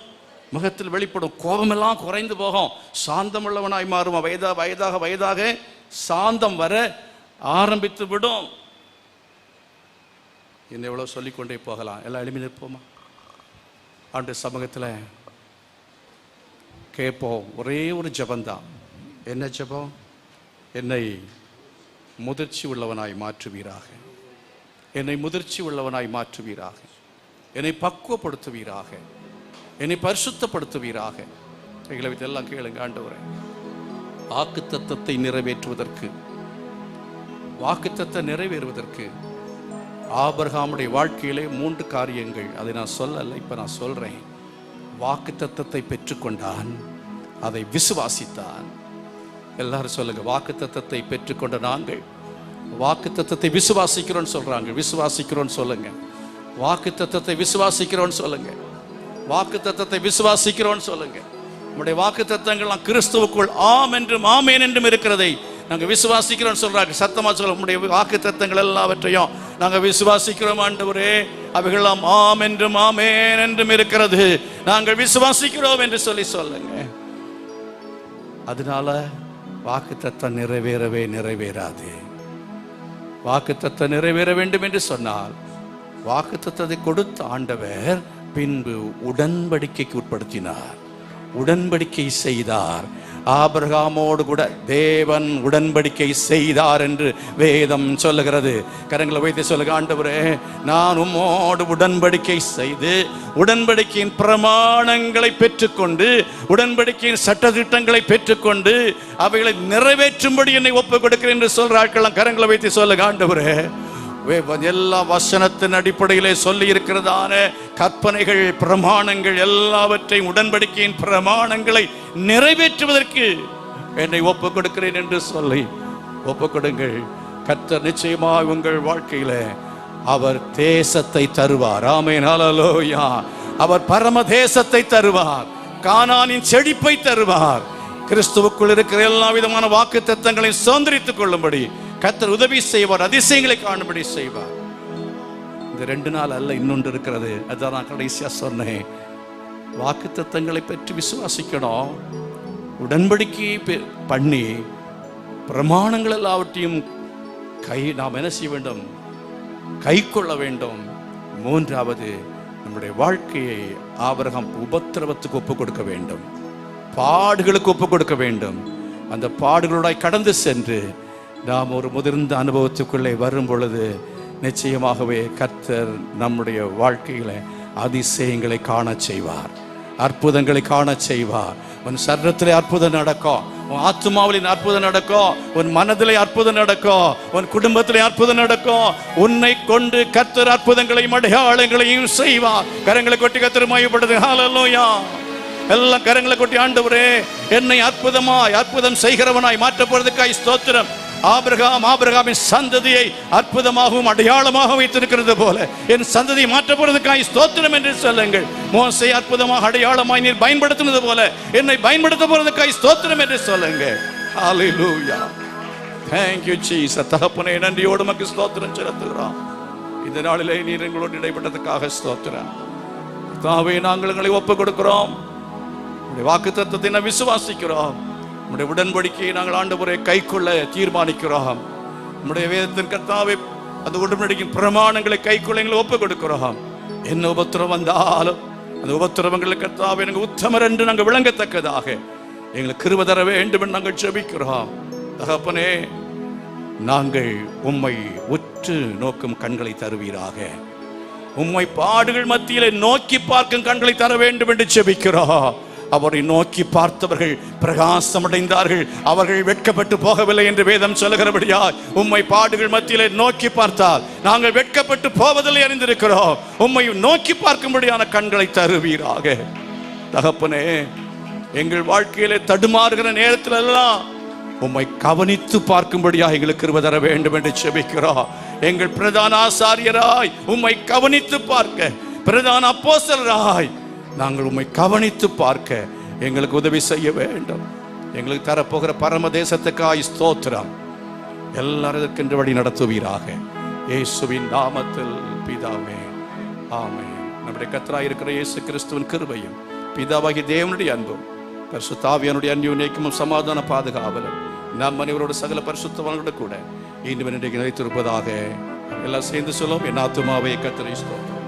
முகத்தில் வெளிப்படும். கோபமெல்லாம் குறைந்து போகும், சாந்தம் உள்ளவனாய் மாறும். வயதாக சாந்தம் வர ஆரம்பித்து விடும். இன்னும் எவ்வளோ சொல்லிக்கொண்டே போகலாம். எல்லாம் எளிமையாக இருப்போமா? ஆண்டு சமூகத்தில் கேட்போம். ஒரே ஒரு ஜபந்தான். என்ன ஜபம்? என்னை முதிர்ச்சி உள்ளவனாய் மாற்றுவீராக, என்னை முதிர்ச்சி உள்ளவனாய் மாற்றுவீராக, என்னை பக்குவப்படுத்துவீராக, என்னை பரிசுத்தப்படுத்துவீராக. எங்களை விட்டு எல்லாம் கேளுங்க. ஆண்டவரே, வாக்குத்தத்தத்தை நிறைவேற்றுவதற்கு, வாக்குத்தத்தம் நிறைவேறுவதற்கு ஆபிரகாமுடைய வாழ்க்கையிலே 3 காரியங்கள். அதை நான் சொல்லலை, இப்போ நான் சொல்றேன். வாக்குத்தத்தத்தை பெற்றுக்கொண்டான், அதை விசுவாசித்தான். எல்லாரும் சொல்லுங்க, வாக்குத்தத்தத்தை பெற்றுக்கொண்ட நாங்கள் வாக்குத்தத்தத்தை விசுவாசிக்கிறோன்னு சொல்றாங்க. விசுவாசிக்கிறோன்னு சொல்லுங்க. வாக்குத்தத்தத்தை விசுவாசிக்கிறோன்னு சொல்லுங்க. வாக்குத்தத்தத்தை விசுவாசிக்கிறோன்னு சொல்லுங்க. நம்முடைய வாக்குத்தத்தங்கள்லாம் கிறிஸ்துவுக்குள் ஆம் என்றும் ஆமேன் என்றும் இருக்கிறதை நாங்க விசுவாசிக்கிறோம் சொல்றாங்க. சத்தமா சொல்ல, நம்முடைய வாக்குத்தத்தங்கள் எல்லாவற்றையும் நாங்க விசுவாசிக்கிறோம் ஆண்டவரே, அவைகளாம் ஆம் என்றும் ஆமேன் என்றும் இருக்கிறது, நாங்கள் விசுவாசிக்கிறோம் என்று சொல்லுங்க. அதனால வாக்குத்தத்தம் நிறைவேறவே நிறைவேறாது. வாக்குத்தத்தம் நிறைவேற வேண்டும் என்று சொன்னால் வாக்குத்தத்தத்தை கொடுத்த ஆண்டவர் பின்பு உடன்படிக்கைக்கு உட்படுத்தினார், உடன்படிக்கை செய்தார். ஆபிரகாமோடு கூட தேவன் உடன்படிக்கை செய்தார் என்று வேதம் சொல்லுகிறது. கரங்களை வைத்து சொல்லுங்க, ஆண்டவரே, நான் உம்மோடு உடன்படிக்கை செய்து உடன்படிக்கையின் பிரமாணங்களை பெற்றுக்கொண்டு, உடன்படிக்கையின் சட்டதிட்டங்களை பெற்றுக்கொண்டு அவைகளை நிறைவேற்றும்படி என்னை ஒப்புக் கொடுக்கிறேன் என்று சொல்றார்கள். கரங்களை வைத்து சொல்லுங்க, ஆண்டவரே, எல்லா வசனத்தின் அடிப்படையிலே சொல்லி இருக்கிறதான கற்பனைகள், பிரமாணங்கள் எல்லாவற்றையும், உடன்படிக்கையின் பிரமாணங்களை நிறைவேற்றுவதற்கு என்னை ஒப்புக் கொடுக்கிறேன் என்று சொல்லி ஒப்புக் கொடுங்கள். கர்த்தர் நிச்சயமாக உங்கள் வாழ்க்கையில அவர் தேசத்தை தருவார். ஆமென், ஹல்லேலூயா. அவர் பரம தேசத்தை தருவார், கானானின் செழிப்பை தருவார். கிறிஸ்துவுக்குள் இருக்கிற எல்லா விதமான வாக்குத்தத்தங்களையும் சுதந்தரித்துக் கொள்ளும்படி கர்த்தர் உதவி செய்வார், அதிசயங்களை காணும்படி செய்வார். இந்த 2 நாள் அல்ல, இன்னொன்று இருக்கிறது. அதான் நான் கடைசியாக சொன்னேன். வாக்குத்தத்தங்களை பற்றி விசுவாசிக்கணும், உடன்படிக்கை பண்ணி பிரமாணங்கள் எல்லாவற்றையும் நாம் என்ன செய்ய வேண்டும்? கை கொள்ள வேண்டும். 3வது, நம்முடைய வாழ்க்கையை ஆபிரகாம் உபத்திரவத்துக்கு ஒப்புக் கொடுக்க வேண்டும், பாடுகளுக்கு ஒப்புக் கொடுக்க வேண்டும். அந்த பாடுகளோட கடந்து சென்று நாம் ஒரு முதிர்ந்த அனுபவத்துக்குள்ளே வரும் பொழுது நிச்சயமாகவே கர்த்தர் நம்முடைய வாழ்க்கையில அதிசயங்களை காண செய்வார், அற்புதங்களை காண செய்வார். உன் சரீரத்திலே அற்புதம் நடக்கும், உன் ஆத்மாவிலே அற்புதம் நடக்கும், உன் மனதிலே அற்புதம் நடக்கும், உன் குடும்பத்திலே அற்புதம் நடக்கும். உன்னை கொண்டு கர்த்தர் அற்புதங்களையும் அடையாளங்களையும் செய்வார். கரங்களை கொட்டி கர்த்தர் மகிமைப்படுது. ஹல்லேலூயா. எல்லாம் கரங்களை கொட்டி, ஆண்டவரே என்னை அற்புதம் செய்கிறவனாய் மாற்ற போறதுக்காய் ஸ்தோத்திரம். ஆபிரகாமின் சந்ததியை அற்புதமாகவும் அடையாளமாக வைத்திருக்கிறது போல என் சந்ததியை மாற்ற போறதுக்காய் ஸ்தோத்திரம் என்று சொல்லுங்கள். மோசே அற்புதமாக அடையாளமாய் நீர் பயன்படுத்தினது போல என்னை பயன்படுத்த போறதுக்காய் ஸ்தோத்திரம் என்று சொல்லுங்கள். ஹல்லேலூயா. Thank you Jesus. தகப்பனே, நன்றியோடு உமக்கு ஸ்தோத்திரம் செலுத்துகிறோம். இந்த நாளிலே நீர் எங்களோடு இடைப்பட்டதுக்காக ஸ்தோத்திரம். கர்த்தாவே, நாங்கள் எங்களை ஒப்புக் கொடுக்கிறோம். வாக்குத்தத்தத்தை நாம் விசுவாசிக்கிறோம். நம்முடைய உடன்படிக்கையை நாங்கள் ஆண்டவரை கைக்கொள்ள தீர்மானிக்கிறோம். நம்முடைய வேதத்தின் கர்த்தாவே அந்த உடன்படிக்கையின் பிரமாணங்களை கைக்கொள்ள எங்களை ஒப்புக் கொடுக்கிறோம். என்ன உபத்திரம் வந்தாலும் அந்த உபத்திரவங்களுக்கு கர்த்தாவே எங்கள் உத்தமர் என்று நாங்கள் விளங்கத்தக்கதாக எங்களுக்கு கிருபை தர வேண்டும் என்று நாங்கள் ஜெபிக்கிறோம். தகப்பனே, நாங்கள் உம்மை உற்று நோக்கும் கண்களை தருவீராக. உம்மை பாடுகள் மத்தியிலே நோக்கி பார்க்கும் கண்களை தர வேண்டும் என்று ஜெபிக்கிறோம். அவரை நோக்கி பார்த்தவர்கள் பிரகாசம் அடைந்தார்கள், அவர்கள் வெட்கப்பட்டு போகவில்லை என்று வேதம் சொல்லுகிறபடியா உம்மை பாடுகள் மத்தியிலே நோக்கி பார்த்தால் நாங்கள் வெட்கப்பட்டு போவதில்லை அறிந்திருக்கிறோம். உம்மை நோக்கி பார்க்கும்படியான கண்களை தருவீராக. தகப்பனே, எங்கள் வாழ்க்கையிலே தடுமாறுகிற நேரத்தில் எல்லாம் உம்மை கவனித்து பார்க்கும்படியாக எங்களுக்கு கிருபை தர வேண்டும் என்று ஜெபிக்கிறோம். எங்கள் பிரதான ஆசாரியராய் உம்மை கவனித்து பார்க்க, பிரதான அப்போஸ்தலராய் நாங்கள் உம்மை கவனித்து பார்க்க எங்களுக்கு உதவி செய்ய வேண்டும். எங்களுக்கு தரப்போகிற பரம தேசத்துக்காய் ஸ்தோத்திரம். எல்லாருக்கும் வழி நடத்துவீராக. இயேசுவின் நாமத்தில் பிதாவே, ஆமென். நம்முடைய கர்த்தராய் இருக்கிற இயேசு கிறிஸ்துவின் கிருபையும் பிதாவாகிய தேவனுடைய அன்பும் பரிசுத்த ஆவியானுடைய அந்யோன்யமும் சமாதான பாதுகாவலும் நம் அனைவரோடு சகல பரிசுத்தவான்களோடு கூட இன்றும் இன்றைக்கு நிலைத்திருப்பதாக. எல்லாம் சேர்ந்து சொல்லும். என் ஆத்துமாவே கர்த்தரை ஸ்தோத்திரம்.